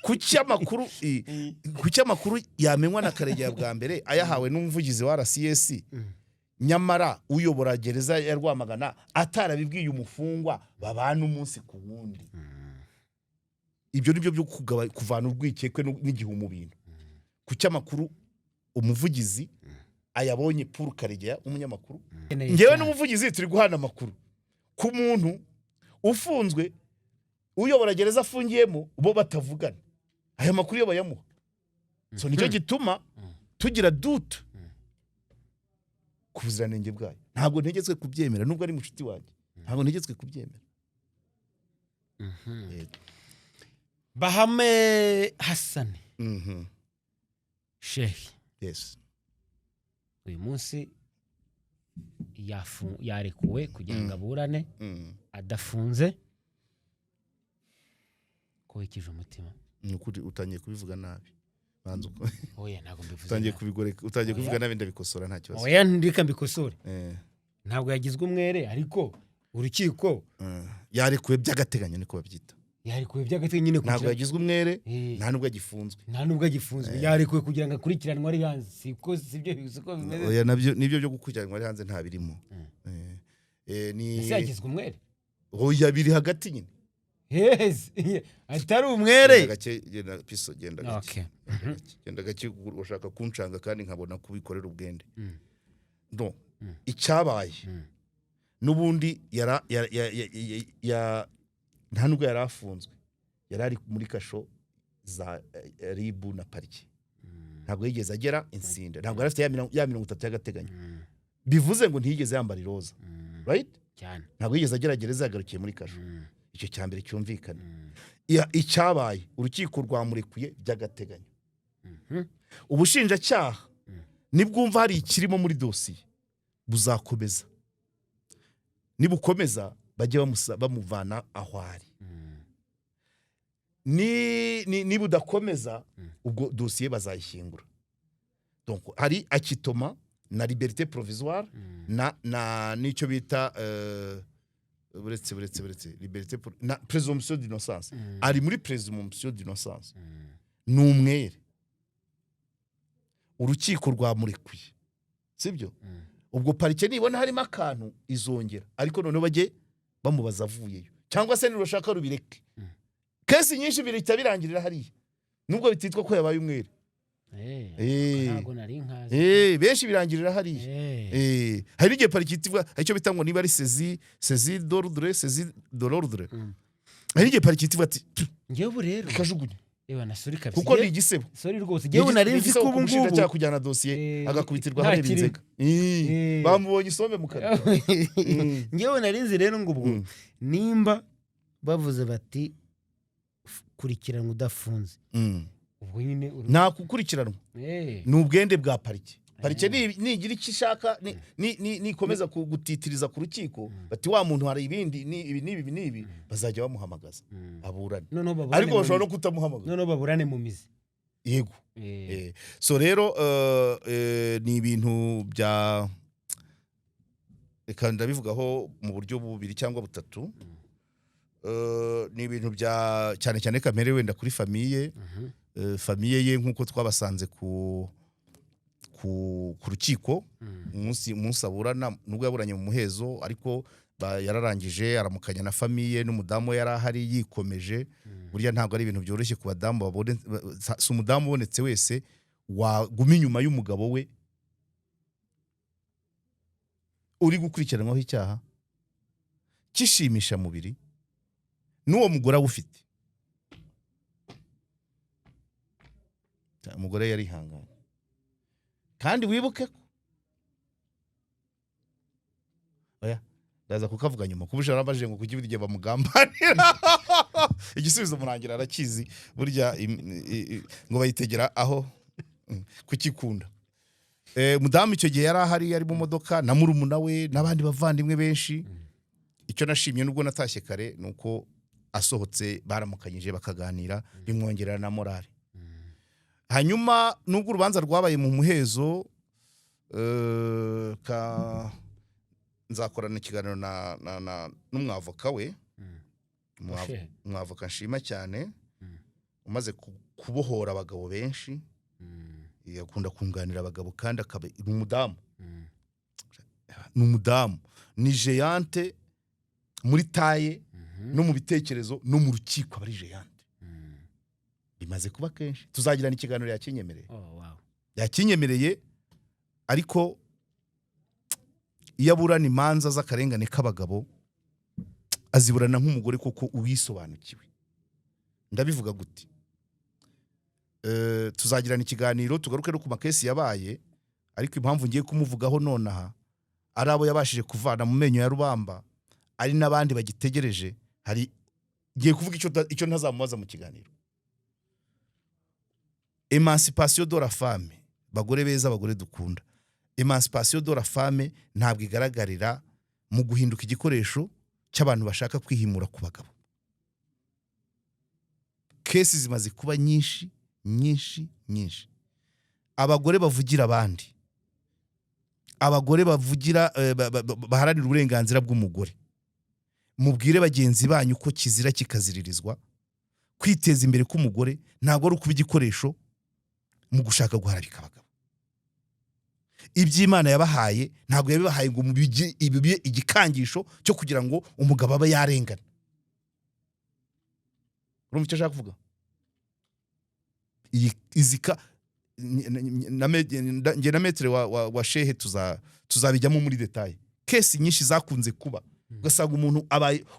kuki amakuru yamenywa na Karegeya bwa mbere ayahawe n'umuvugizi wa RCS nyamara uyobora gereza ya Rwamagana atarabibwiye umufungwa babana umunsi ku wundi ibyo nibyo byo kuvana urwikekwe n'igihe mu bintu kuki amakuru umuvugizi ayabonye Paul Karegeya umunyamakuru ngewe n'umuvugizi turi guhana amakuru ku muntu ufunzwe uyobora gereza afungiyemo bo batavugana aya makuru yo bayamuha so nicyo gituma tugira dute kubuziranenge bwayo ntabwo ntegetswe kubyemera nubwo ari mushuti wanjye ntabwo ntegetswe kubyemera Bahame Hassan Sheikh yes uyu munsi yarekuwe kugira ngo aburane adafunze ko ikije umutima nukuri utangiye kubivuga nabi banzo oya ntago mbivuze utangiye kubivuga nabi ndabikosora nta kibazo oya ndika mbikosore ntabwo yagizwe umwere ariko urukiko yarekuwe by'agateganyo niko babyita yarekuwe by'agateganyo nyine ntabwo yagizwe umwere nta nubwo agifunzwe yarekuwe kugira ngo akurikiranwe ari hanze siko sibyo bisiko bimeze oya nibyo byo gukurikiranwa ari hanze nta birimo ni yagizwe umwere oya biri hagati nyine yes atari umwere genda piso genda gake ushaka kuncanga kandi nkabona kubikorera ubwende no icyabaye nubundi nta nubwo yari afunzwe yari ari muri kasho za ribu na pariki ntabwo yigeze agera insinda ntabwo yari afite ya 30 y'agateganyo bivuze ngo ntiyigeze yambara iroza right cyane ntabwo yigeze agera gereza yagarukiye muri kasho icyo cyambere cyumvikana icyabaye urukiko rwamurekuye by'agateganyo ubushinjacyaha nibwumva hari ikirimo muri dosiye buzakomeza nibukomeza bajye bamuvana aho ari nibudakomeza ubwo dosiye bazayishyingura donc hari akitoma na liberté provisoire na nicyo bita buretse liberté na présomption d'innocence ari muri présomption d'innocence n'umwere urukiko rwamurekuye sibyo ubwo parike nibona harimo akantu izongera ariko none baje bamubaza avuyeyo cyangwa se nirushaka rubireke kesi nyinshi birita birangirira hariya nubwo bititwa ko yabaye umwere ntago nari nkazi benshi birangirira hariya hari igihe parike itivwa icyo bita ngo niba ari saisie d'ordre hari igihe parike itivwa ati ngewe rero kajugunya ewa nasuri kabisa kuko ni igisebo sorry rwose ngewe nari nzi ko ubu ngubu cyakujyana dosiye agakubitirwa hari inzega bamubonye isombe mu kanwa ngewe nari nzi rero ngo ubwo nimba bavuze bati kurikirana udafunze ubwo nyine nta kukurikiranwa ni ubwende bwa parike parike nigira icyo ishaka nikomeza gutitiriza ku rukiko bati wa muntu hari ibindi n'ibi bazajya bamuhamagaza aburane ariko bashobora no kutamuhamagaza noneho baburane mu mizi yego so rero ni ibintu bya reka ndabivugaho mu buryo bubiri cyangwa butatu ni ibintu bya cyane cyane kamere wenda kuri famiye famiye ye nk'uko twabasanze ku rukiko umunsi aburana nubwo yaburanye mu muhezo ariko yararangije aramukanya na famiye n'umudamu yari ahari yikomeje. Burya ntabwo ari ibintu byoroshye ku badamu si umudamu ubonetse wese waguma inyuma y'umugabo we uri gukurikiranwaho icyaha kishimisha mubiri n'uwo mugore awufite. Umugore yari ihanganye kandi wibuke ko ndaza kukavuga nyuma kuba ujana baje ngo kuki burya bamugambanira. Igisubizo murangira arakizi burya ngo bayitegera aho kukikunda. Mudamu icyo gihe yari ahari yari mu modoka na murumuna we n'abandi bavandimwe benshi. Icyo nashimye nubwo natashye kare nuko asohotse baramukanyije bakaganira bimwongerera na morale. Hanyuma nubwo urubanza rwabaye mu muhezo nzakorana ikiganiro n'umwavoka we, umwavoka nshima cyane umaze kubohora abagabo benshi. Yakunda kunganira abagabo kandi akaba n'umudamu ni géante muri taye no mu bitekerezo no mu rukiko aba ari géante. Bimaze kuba kenshi tuzagirana ikiganiro yakinyemereye. Yakinyemereye ariko iyo aburana imanza z'akarengane k'abagabo aziburana nk'umugore kuko uwisobanukiwe. Ndabivuga gute? Tuzagirana ikiganiro tugaruke no ku makesi yabaye, ariko impamvu ngiye kumuvugaho nonaha ari abo yabashije kuvana mu menyo ya rubamba, ari n'abandi bagitegereje. Hari ngiye kuvuga icyo ntazamubaza mu kiganiro. Emancipation de la femme, bagore beza, bagore dukunda. Emancipation de la femme ntabwo igaragarira mu guhinduka igikoresho cy'abantu bashaka kwihimura ku bagabo. Kesi zimaze kuba nyinshi. Abagore bavugira abandi, abagore bavugira baharanira uburenganzira bw'umugore. Mubwire bagenzi banyu ko kizira kikaziririzwa. Kwiteza imbere k'umugore ntabwo ari ukuba igikoresho mu gushaka guharabika abagabo. Iby'Imana yabahaye ntabwo yabibahaye ngo mubibe igikangisho cyo kugira ngo umugabo abe yarengana. Urumva icyo ashaka kuvuga? Izika nge na metre wa shehe tuzabijyamo muri detail. Kesi nyinshi zakunze kuba ugasanga umuntu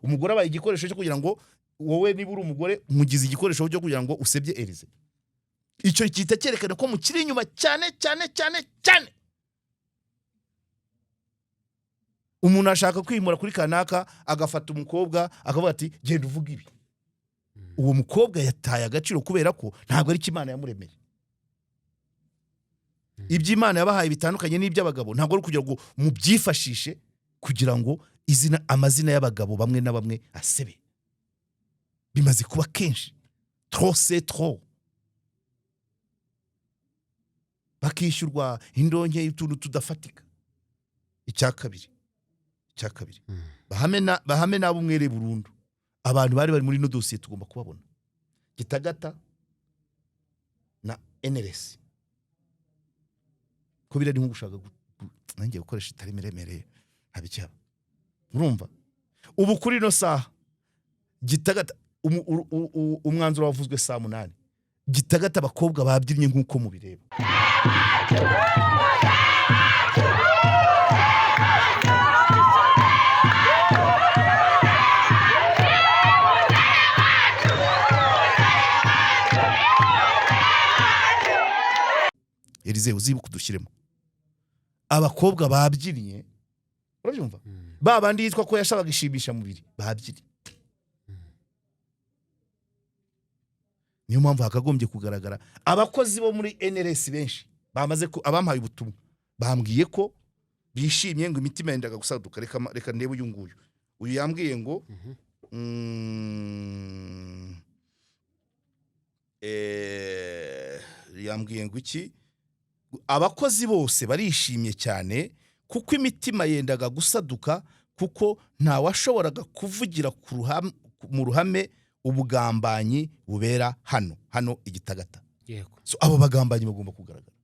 umugore abaye igikoresho cyo kugira ngo wowe niba uri umugore mugize igikoresho cyo kugira ngo usebye Elize. Icyo kita cyerekana ko mukiri inyuma cyane. Umuntu ashaka kwimura kuri kanaka agafata umukobwa akavuga ati genda uvuga ibi. Uwo mukobwa yataye agaciro kubera ko ntabwo ari Imana yamuremeye. Iby'Imana yabahaye bitandukanye n'iby'abagabo ntabwo ari kugira ngo mubyifashishe kugira ngo amazina y'abagabo bamwe na bamwe asebe. Bimaze kuba kenshi. Trop c'est trop. Bakishyurwa indonke y'utuntu tudafatika. Icya kabiri bahame nabo mwere burundu. Abantu bari muri no dossier tugomba kubabona. Gitagata na NRS ko birari nko gushaka nangiye gukoresha itari miremereye ntabicyaba. Urumva ubu kuri no saha Gitagata umwanzuro wavuzwe saa 8. Gitagata abakobwa babyinnye nk'uko mubireba. Elize uzibuka dushyiremo abakobwa babyinnye. Urabyumva? Babandi yitwa ko yashabaga ishimisha mubiri babyinnye. Niyo mpamvu hakagombye kugaragara abakozi bo muri NRS benshi bamaze ko abampaye ubutumwa bambwiye ko bishimye ngo imitima yendaga gusaduka. Reka ndebe uyu nguyu. Uyu yambwiye ngo yambwiye ngo iki, abakozi bose barishimye cyane kuko imitima yendaga gusaduka kuko nta washoboraga kuvugira mu ruhame ubugambanyi bubera hano Igitagata. Yego. So abo bagambanyi bagomba kugaragara.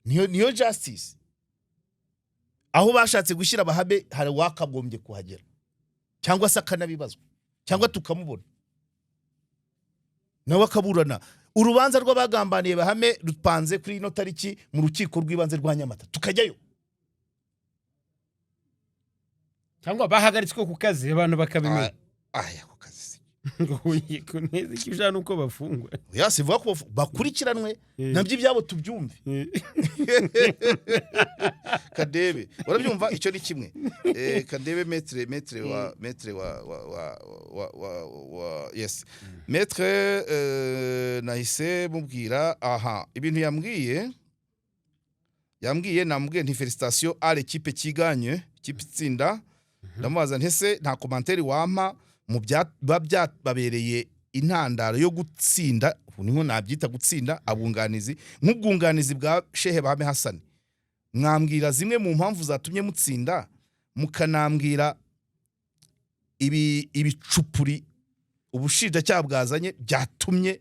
Niyo justice. aho bashatse gushyira Bahame hari wakagombye kuhagera cyangwa se akanabibazwa cyangwa tukamubona nawe akaburana. Urubanza rw'abagambaniye Bahame rupanze kuri ino tariki mu rukiko rw'ibanze rwa Nyamata, tukajyayo. cyangwa bahagaritswe ku kazi abantu bakabimenya. Aya ku kazi ngo kuneza ikibya nuko bafungwa. yasi vuga ko bakurikiranwe nabyo ibyabo tubyumve. Kadebe urabyumva icyo ni kimwe. Kadebe metre wa yes metre nahise mubwira aha ibintu yambwiye namubwiye nti felicitation à l'équipe qui gagne ikipe itsinda. Ndamubaza ntese nta commentaire wampa mu babereye intandaro yo gutsinda, niho nabyita gutsinda abunganizi nk'ubwunganizi bwa Shehe Bahame Hassan. Mwambwira zimwe mu mpamvu zatumye mutsinda, mukanambwira ibicupuri ubushinjacyaha bwazanye byatumye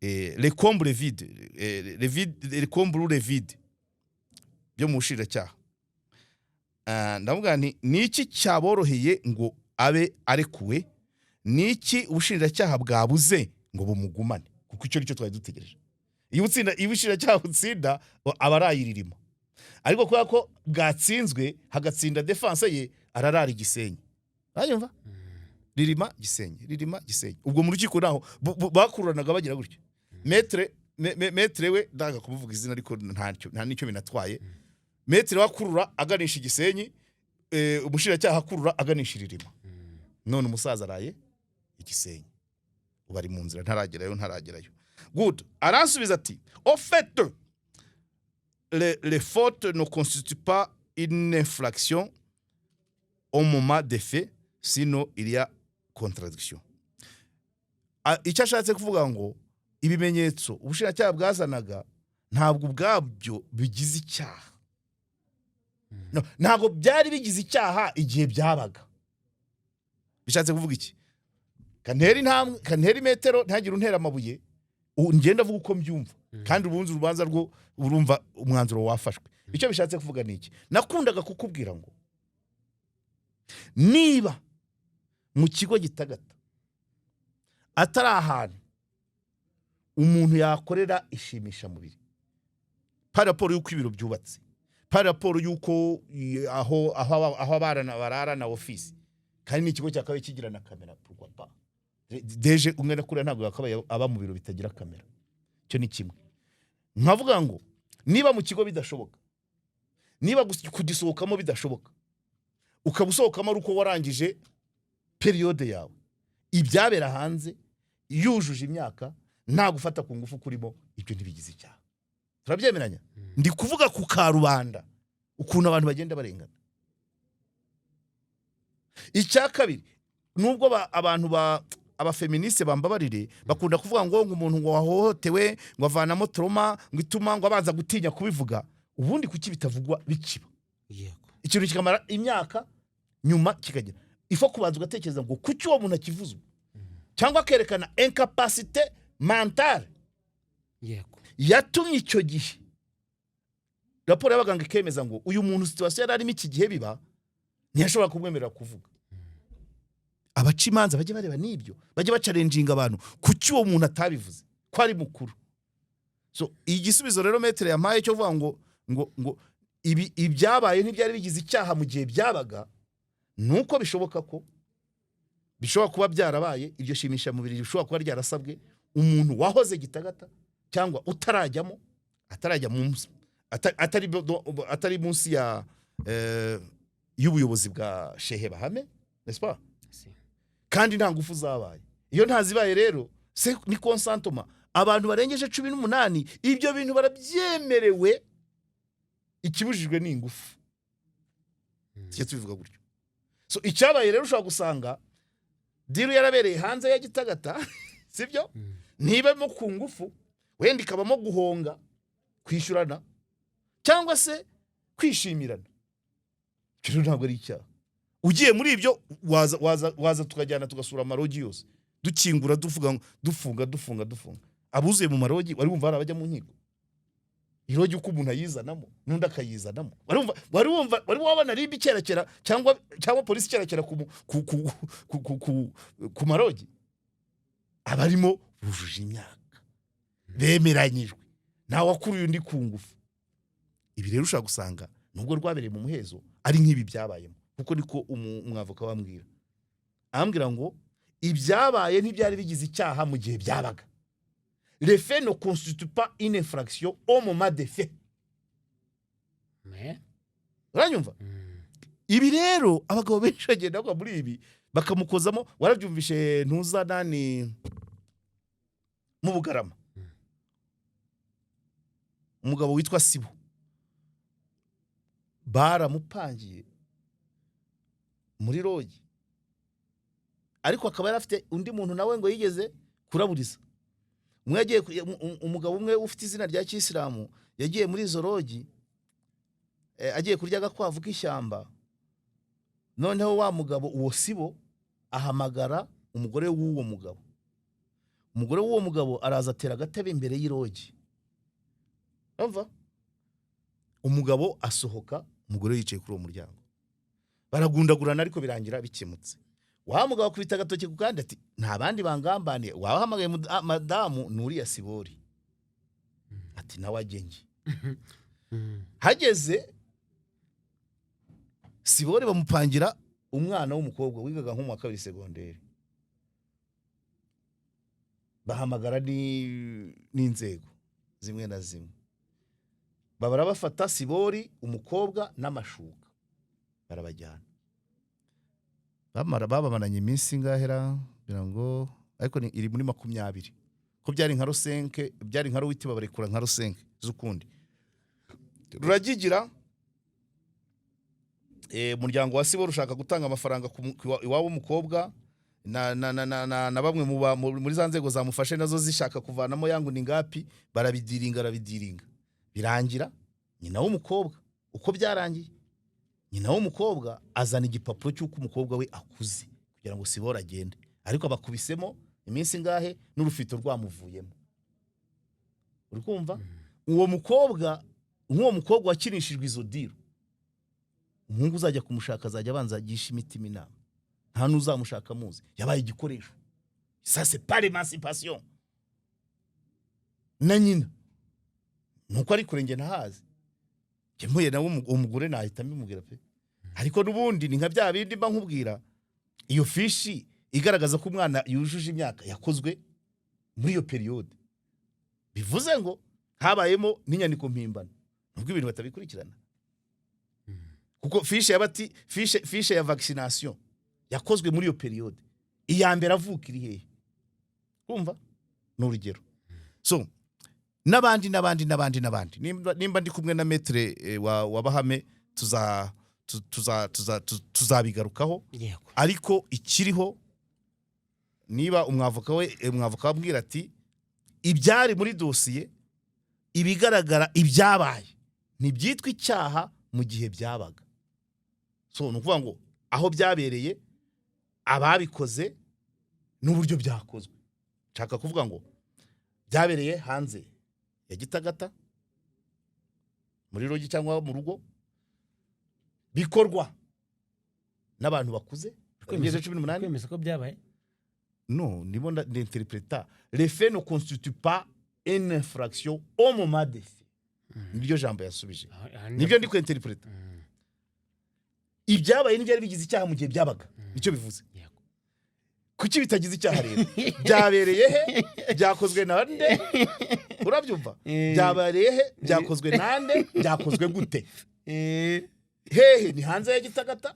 les combles vides byo mu bushinjacyaha. Ndavuga nti niki cyaboroheye ngo abe arekuwe, niki ubushinjacyaha bwabuze ngo bumugumane, kuko icyo nicyo twari dutegereje. Iyo ubushinjacyaha butsinda aba arayiririmo, ariko kubera ko bwatsinzwe hagatsinda defense ye ararara Gisenyi. Urayumva? Ririma Gisenyi. Ubwo mu rukiko naho bakururanaga bagira gutyo. Metre we ndaga kumuvuga izina ariko nta nicyo binatwaye. Metre wakurura aganisha Gisenyi, umushinjacyaha akurura aganisha Ririma. None umusaza araye Gisenyi, ubari mu nzira ntaragerayo. Good. Aransubiza ati au fait les fautes ne constituent pas une infraction au moment des faits, sinon il y a contradiction. Icyo ashatse kuvuga ngo ibimenyetso ubushinjacyaha bwazanaga ntabwo ubwabyo bigize icyaha. Ntabwo byari bigize icyaha igihe byabaga. Bishatse kuvuga iki? Kanteri metero ntagira untera amabuye, ngenda avuga uko mbyumva kandi ubunzi urubanza rwo urumva umwanzuro wafashwe. Icyo bishatse kuvuga niki? Nakundaga kukubwira ngo niba mu kigo Gitagata atari ahantu umuntu yakorera ishimisha mubiri, pa raporo y'uko ibiro byubatse, pa raporo y'uko aho abarana barara na office, kandi n'ikigo cyakabaye kigira na kamera pourquoi pas. Deje umwe nakura ntabwo yakabaye aba mu biro bitagira kamera. Cyo ni kimwe. Nkavuga ngo niba mu kigo bidashoboka, niba kugisohokamo bidashoboka, ukabusohokamo ari uko warangije periode yawe, ibyabera hanze yujuje imyaka nta gufata ku ngufu kurimo, ibyo ntibigize icyaha. Turabyemeranya? Ndi kuvuga ku karubanda ukuntu abantu bagenda barengana. Icya kabiri, nubwo abantu abafeministe bambabarire bakunda kuvuga ngo umuntu ngo wahohotewe ngo avanamo trauma ngo ituma ngo abanza gutinya kubivuga, ubundi kuki bitavugwa bikiba. Yego. Ikintu kikamara imyaka nyuma kikagira. Ifo kubanza ugatekereza ngo kuki uwo muntu akivuzwe, cyangwa kerekana incapacité mentale. Yego. Yatumye icyo gihe raporo y'abaganga ikemeza ngo uyu muntu situation yari arimo iki gihe biba ntiyashobora kumwemerera kuvuga. Abacimanza bajye bareba nibyo, bajye bacalenjinga abantu kuki uwo muntu atabivuze ko ari mukuru. So igisubizo rero metre yampaye cyo vuga ngo ibyabaye ntibyari bigize icyaha mu gihe byabaga, nuko bishoboka ko bishobora kuba byarabaye ibyo shimisha mubiri bishobora kuba ryarasabwe umuntu wahoze Gitagata cyangwa atarajya munsi atari munsi ya y'ubuyobozi bwa Shehe Bahame, n'est-ce pas? Kandi nta ngufu zabaye. Iyo ntazibaye rero ni consentiment. Abantu barengeje 18 ibyo bintu barabyemerewe, ikibujijwe ni ingufu. Cyo tubivuga gutyo. So icyabaye rero ushobora gusanga diru yarabereye hanze ya Gitagata, sibyo? Ntibemo ku ngufu, wenda ikabamo guhonga, kwishyurana cyangwa se kwishimirana. Cyo ntabwo ari icyaha. Ugiye muri ibyo waza tukajyana tugasura amarogi yose, dukingura dufunga. Abuzuye mu marogi wari bumva arabajya mu nkiko. irogi uko umuntu ayizanamo n'undi akayizanamo wari wabona ribi cyerekera cyangwa polisi cyerekera ku marogi abarimo bujuje imyaka bemeranyijwe ntawe wakuruye undi ku ngufu. Ibi rero ushaka gusanga nubwo rwabereye mu muhezo ari nk'ibi byabayemo, kuko niko umwavoka wambwira ambwira ngo ibyabaye ntibyari bigize icyaha mu gihe byabaga. Les faits ne constituent pas une infraction au moment des faits. Uranyumva? Ibi rero abagabo benshi bagenda kwa muri ibi bakamukozamo, warabyumvishe ntuza nani mu Bugarama. Umugabo witwa Sibo baramupangiye muri rogi, ariko akaba yarafite undi muntu nawe ngo yigeze kuraburiza. Umugabo umwe ufite izina rya Kisilamu yagiye muri izo rogi agiye kurya agakwavu k'ishyamba, noneho wa mugabo uwo Sibo ahamagara umugore w'uwo mugabo. Umugore w'uwo mugabo araza atera agatebe imbere y'irogi. Umva? Umugabo asohoka, umugore yicaye kuri uwo muryango. Baragundagurana ariko birangira bikemutse. Wa mugabo kubita agatoki ku kandi ati nta bandi bangambaniye, wahamagaye madamu Nuriya Sibori. Ati nawe agenge. Hageze Sibori bamupangira umwana w'umukobwa wigaga nko mu wa kabiri segonderi. Bahamagara n'inzego zimwe na zimwe. Babara bafata Sibori umukobwa n'amashuka barabajyana. Babamananye iminsi ngahera birango ariko iri muri 20 ko byari nka Rusenke, byari nka Ruwiti babarekura nka Rusenke zukundi. Ruragigira umuryango wa Sibori ushaka gutanga amafaranga iwabo umukobwa na bamwe muri za nzego zamufashe nazo zishaka kuvanamo yangu ni ngapi, barabidiringa birangira nyina w'umukobwa uko byarangiye. Nyina w'umukobwa azana igipapuro cy'uko umukobwa we akuze kugira ngo Sibori agende, ariko abakubisemo iminsi ngahe n'urufito rwamuvuyemo. Uri kumva? Uwo mukobwa wakinishijwe izo diro, umuhungu uzajya kumushaka azajya abanza agisha imitima inama, nta n'uzamushaka muzi, yabaye igikoresho. Ça c'est pas l'émancipation. Na nyina nuko ari kurenge ntahazi kemuye nawe umugore nahita mbimubwira pe. Ariko nubundi ni nka bya bindi mba nkubwira, iyo fishi igaragaza ko umwana yujuje imyaka yakozwe muri iyo periode, bivuze ngo habayemo n'inyandiko mpimbano, nubwo ibintu batabikurikirana. Kuko fiche ya vaccination yakozwe muri iyo periode, iya mbere avuka iri hehe? Kumva n'urugero. So nabandi nimba ndi kumwe na metre wa Bahame tuzabigarukaho. Ariko ikiriho niba umwavoka wabwira ati ibyari muri dosiye ibigaragara ibyabaye ntibyitwa icyaha mu gihe byabaga. So nukuvuga ngo aho byabereye ababikoze n'uburyo byakozwe, nshaka kuvuga ngo byabereye hanze ya Gitagata muri rogi cyangwa mu rugo, bikorwa n'abantu bakuze kugeza 18. Kwemeza ko byabaye? Non, nibo d'interpréter. Les faits ne constituent pas une infraction au moment des faits. Nibyo jambo yasubije. Nibyo ndi kwinterpreta. Ibyabaye n'ibyari bigize icyaha mu gihe byabaga. Nicyo bivuze. Kuki bitagize icyaha rero? Byabereye he? Byakozwe nande? Urabyumva? Byabereye he? Byakozwe nande? Byakozwe gute? Hehe ni hanze ya Gitagata?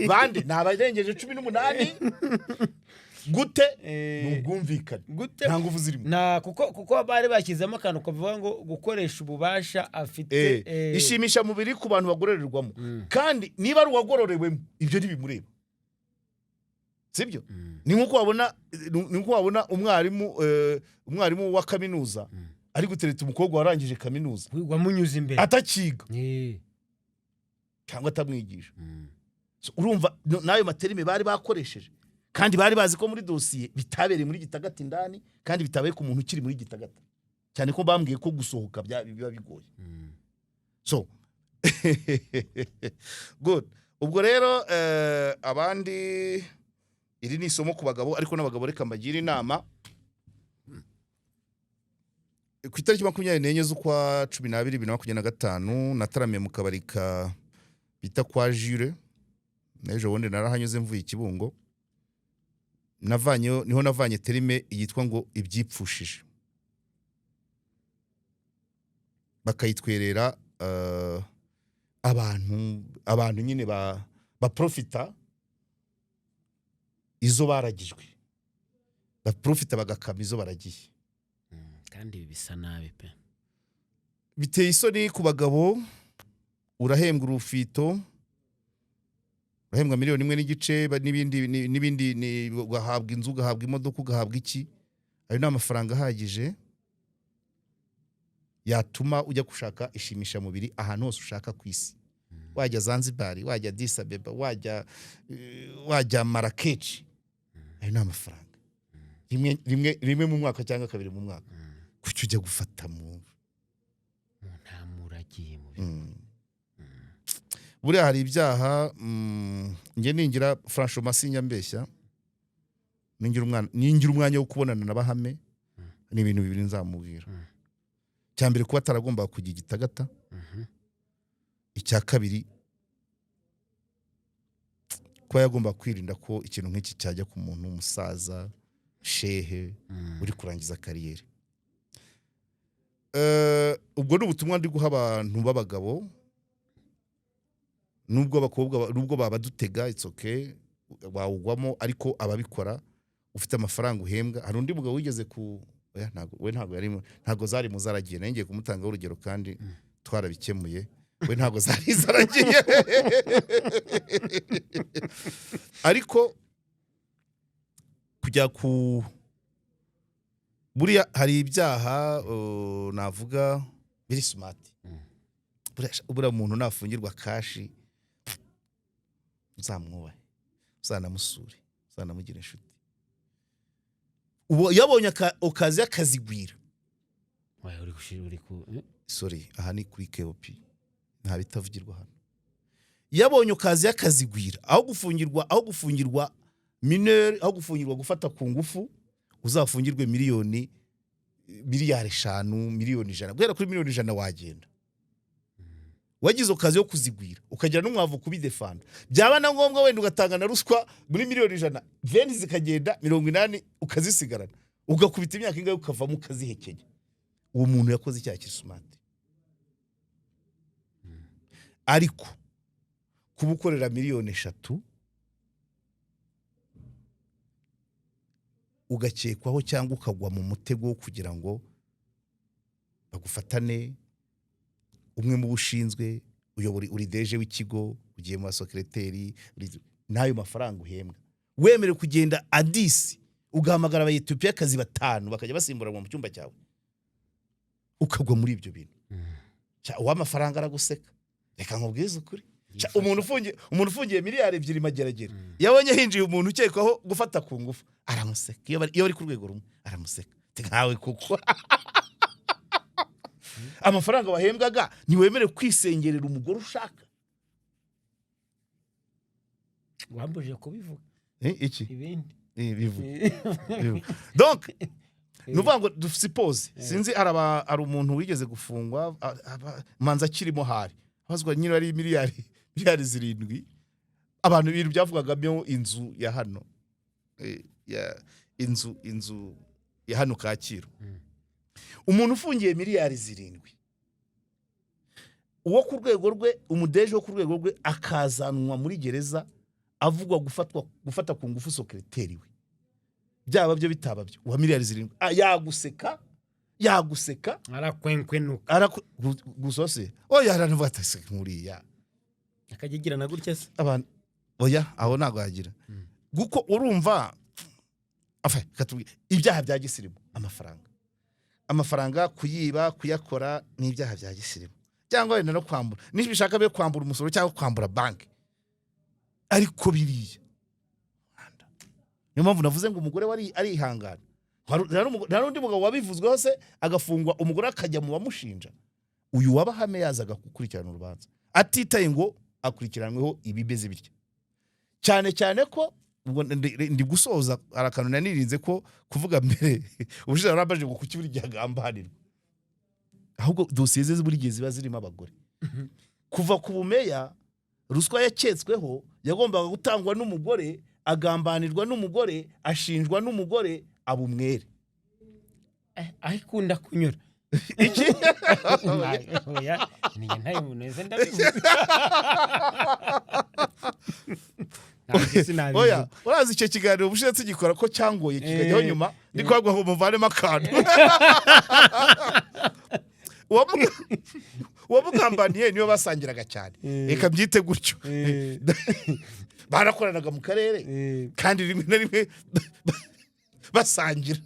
Bande nabarengeje 18 gute? Nubwumvikane. Gute? Nta nguvu zirimo. Na kuko bari bashyizemo akantu kavuga ngo gukoresha ububasha afite ishimisha mubiri ku bantu bagororerwamo. Kandi niba ari uwagororewemo ibyo ntibimureba. Sibyo? Ni nkuko wabona umwarimu wa kaminuza ari gutereta umukobwa warangije kaminuza wamunyuze imbere atakiga cyangwa atamwigisha. So urumva nayo materime bari bakoresheje, kandi bari bazi ko muri dosiye bitabereye muri Gitagata indani, kandi bitabaye ku muntu ukiri muri Gitagata. cyane ko bambwiye ko gusohoka biba bigoye. So good. Ubwo rero abandi iri ni isomo ku bagabo, ariko n'abagabo reka mbagira inama. Ku itariki 24 z'ukwa 12 2025 nataramiye mu kabari ka bita kwa Jure, n'ejo wundi narahanyuze mvuye Kibungo. Niho navanye terime yitwa ngo ibyipfushije, bakayitwerera abantu nyine ba profita izo baragijwe, ba profita bagakama izo baragiye. Kandi bisa nabi pe, biteye isoni ku bagabo. Urahembwa urufito, urahembwa miliyoni 1.5 n'ibindi ugahabwa inzu, ugahabwa imodoka, ugahabwa iki. Ayo ni amafaranga ahagije yatuma ujya gushaka ishimisha mubiri ahantu hose ushaka ku isi. Wajya Zanzibar, wajya Addis Abeba, wajya Marrakech. Ayo ni amafaranga rimwe mu mwaka cyangwa kabiri mu mwaka. Kuki ujya gufata mu ntamuragiye mu buriya hari ibyaha. Nge ningira Francho Masinya mbeshya, ningira umwanya wo kubonana na Bahame, ni ibintu bibiri nzamubwira. Cyambere kuba ataragomba kujya igitagata, icya kabiri kuba yagomba kwirinda ko ikintu nk'iki cyajya ku muntu umusaza shehe uri kurangiza kariyeri. Ubwo ni ubutumwa ndi guha abantu b'abagabo, nubwo abakobwa nubwo babadutega it's okay, wawugwamo, ariko ababikora ufite amafaranga uhembwa. Hari undi mugabo wigeze ku ntago zari muzaragiye, nangiye kumutanga urugero kandi twarabikemuye. We ntago zari zaragiye ariko kujya ku buriya hari ibyaha navuga biri smart. Buriya muntu nafungirwa kashi uzamwubahe, uzanamusure, uzanamugira inshuti. Ubu yabonye okazi yakazigwira. Sorry, aha ni kuri KOP, nta bitavugirwa hano. Yabonye okazi yakazigwira, aho gufungirwa mineur, aho gufungirwa gufata ku ngufu, uzafungirwe miliyari 5, miliyoni 100. Guhera kuri miliyoni 100 wagenda. Wagize okazi yo kuzigwira, ukagira n'umwavu kubidefanda. Byaba na ngombwa wenda ugatanga na ruswa muri miliyoni 100, veni zikagenda 80 ukazisigarana. Ugakubita imyaka ingahe ukavamo ukazihekenya. Uwo muntu yakoze icyaha cy'isumati. Ariko kubukorera miliyoni 3 ugakekwaho cyangwa ukagwa mu mutego kugira ngo bagufatane, umwe mu bushinzwe uyobora uri deje w'ikigo, ugiye mu secretary, nayo mafaranga uhembwa. Wemere kugenda Addis ugahamagara aba Ethiopia kazi 5 bakajya basimbura mu cyumba cyawe, ukagwa muri ibyo bintu. Wa mafaranga araguseka. Reka nkubwize ukuri. Umuntu ufungiye miliyari 2 mageragere, yabonye hinjiye umuntu ukekwaho gufata ku ngufu, aramuseka. Iyo bari ku rwego rumwe aramuseka. Nkawe kuko amafaranga bahembwaga ntiwemere kwisengerera umugore ushaka. Wambuje kubivuga iki ibindi bivuga. Donc nuvuga ngo dufisipoze, sinzi ari umuntu wigeze gufungwa manza kirimo hari bazwa nyine ari miliyari 7. Abantu ibintu byavugagamo inzu ya hano, inzu ya hano Kacyiru. Umuntu ufungiye miliyari 7, uwo ku rwego rwe, umudeje wo ku rwego rwe akazanwa muri gereza avugwa gufata ku ngufu secretary we. Byaba byo bitaba byo, wa miliyari 7 yaguseka arakwenkwenuka gusose. Oya aranavuga ati nkuriya akagigira na gutya se abantu. Oya aho nago yagira guko urumva afa katubwira ibyaha bya gisirimu. Amafaranga kuyiba, kuyakora ni ibyaha bya gisirimu, cyangwa wenda no kwambura, nibishaka be kwambura umusoro cyangwa kwambura banki. Ariko biriya niyo mpamvu navuze ngo umugore wari arihangana. nta n'undi mugabo wabivuzweho se agafungwa umugore akajya mu bamushinja. Uyu wabahame yazaga gukurikirana urubanza atitaye ngo akurikiranweho ibimeze bityo, cyane cyane ko ndi gusoza arakantu nanirinze ko kuvuga mbere ubushize narabaje ngo kuki buri gihe agambanirwa, ahubwo dosiye ze buri gihe ziba zirimo abagore. Kuva ku bumeya ruswa yaketsweho yagombaga gutangwa n'umugore, agambanirwa n'umugore, ashinjwa n'umugore, abumwere ahikunda kunyura iki oya niye ntaye muneze ndabivuga. oya urazi icyo kiganiro ubushize tugikora ko cyangoye kikajyaho nyuma ndikwagwa ngo muvanemo akantu uwamugambaniye niyo basangiraga cyane, reka byite gutyo. Barakoranaga mu karere kandi rimwe na rimwe basangira,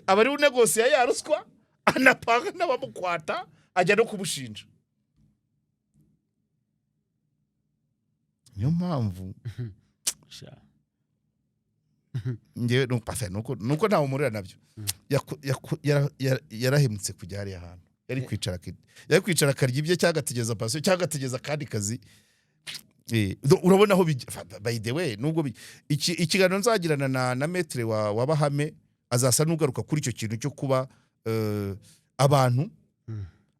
abari unegosiya ya ruswa anapanga n'abamukwata ajya no kumushinja. Niyo mpamvu ngewe nuko ntawe umurira nabyo yarahemutse kujya hariya hantu, yari kwicara akarya ibye cyangwa agategeza pasiyo cyangwa agategeza akandi kazi. Urabona aho by the way nubwo ikiganiro nzagirana na metre wa Bahame azasa n'ugaruka kuri icyo kintu cyo kuba abantu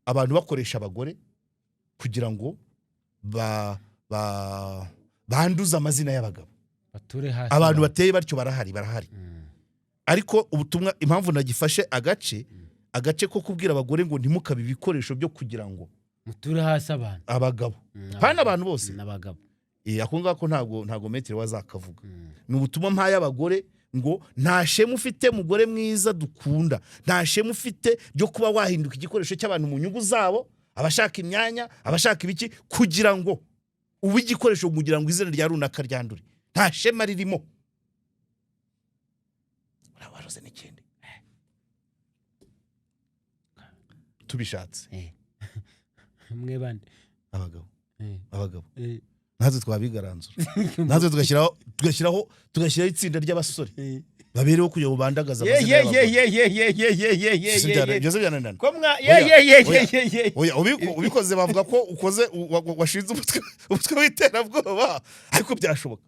bakoresha abagore kugira ngo banduza amazina y'abagabo. Abantu bateye batyo barahari. Ariko ubutumwa impamvu nagifashe agace ko kubwira abagore ngo ntimukabe ibikoresho byo kugira ngo muture hasi abagabo hana abantu bose n'abagabo. Ako ngako ntago metre wazakavuga. Ni ubutumwa mpaye abagore ngo nta shema ufite mugore mwiza dukunda, nta shema ufite ryo kuba wahinduka igikoresho cy'abantu mu nyungu zabo, abashaka imyanya, abashaka ibiki, kugira ngo ubu igikoresho kugira ngo izina rya runaka ryandure. Nta shema ririmo. Urabaroze n'ikindi tubishatse mwe bande abagabo natwe twabigaranzura, natwe tugashyiraho itsinda ry'abasore babereho kugira ngo bandagaza amazina y'abagore. Byose byananirana. Ubikoze bavuga ko ukoze washinze umutwe w'iterabwoba, ariko byashoboka.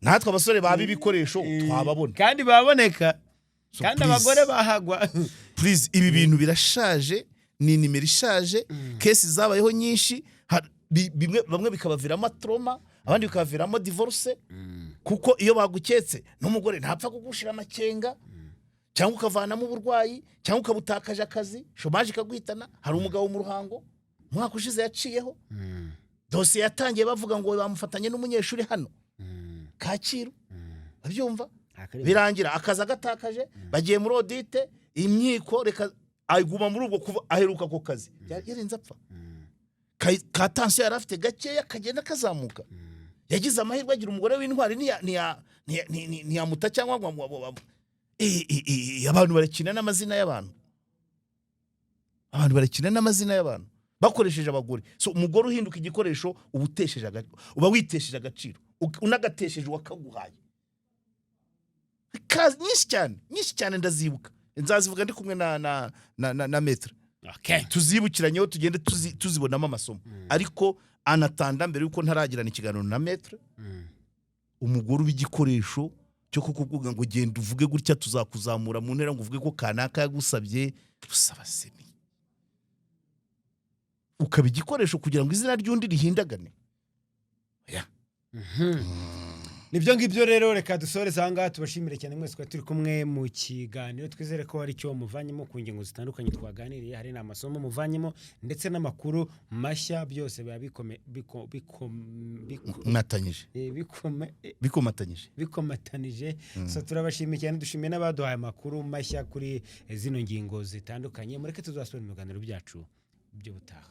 Natwe abasore baba ibikoresho twababona kandi baboneka, kandi abagore bahagwa. Please, ibi bintu birashaje, ni nimero ishaje, kesi zabayeho nyinshi, bamwe bikabaviramo trauma, abandi bikabaviramo divorce. Kuko iyo baguketse n'umugore ntapfa kugushira amakenga, cyangwa ukavanamo uburwayi, cyangwa ukabutakaje akazi, shomaje kaguhitana. Hari umugabo mu Ruhango mwaka ushize yaciyeho, dosiye yatangiye bavuga ngo bamufatanye n'umunyeshuri hano Kacyiru, abyumva birangira akaza agatakaje, bagiye muri audite, imyiko reka ayiguma muri ubwo kuva aheruka ko kazi yarenze apfa. Ka tension yarafite gakeya kagenda kazamuka, yagize amahirwe agira umugore w'intwari ntiyamuta cyangwa ngo abantu barakina n'amazina y'abantu, bakoresheje abagore. So umugore uhinduka igikoresho uba witesheje agaciro, unagatesheje wakaguhaye. Kazi nyinshi cyane ndazibuka, nzazivuga ndi kumwe na metre. Tuzibukiranyeho tugende tuzibonamo amasomo. Ariko anatanda mbere yuko ntaragirana ikiganiro na metre, umugore w'igikoresho cyo kukuvuga ngo genda uvuge gutya tuzakuzamura mu ntera ngo uvuge ko kanaka yagusabye, usaba semi ukaba igikoresho kugira ngo izina ry'undi rihindagane. Nibyo ngibyo rero, reka dusoreze aha ngaha. Tubashimire cyane mwese turi kumwe mu kiganiro, twizere ko hari icyo muvanyemo ku ngingo zitandukanye twaganiriye. Hari n'amasomo muvanyemo ndetse n'amakuru mashya, byose biba bikomatanije. So turabashimiye cyane, dushimiye n'abaduhaye amakuru mashya kuri zino ngingo zitandukanye. Mureke tuzasubira mu biganiro byacu by'ubutaha.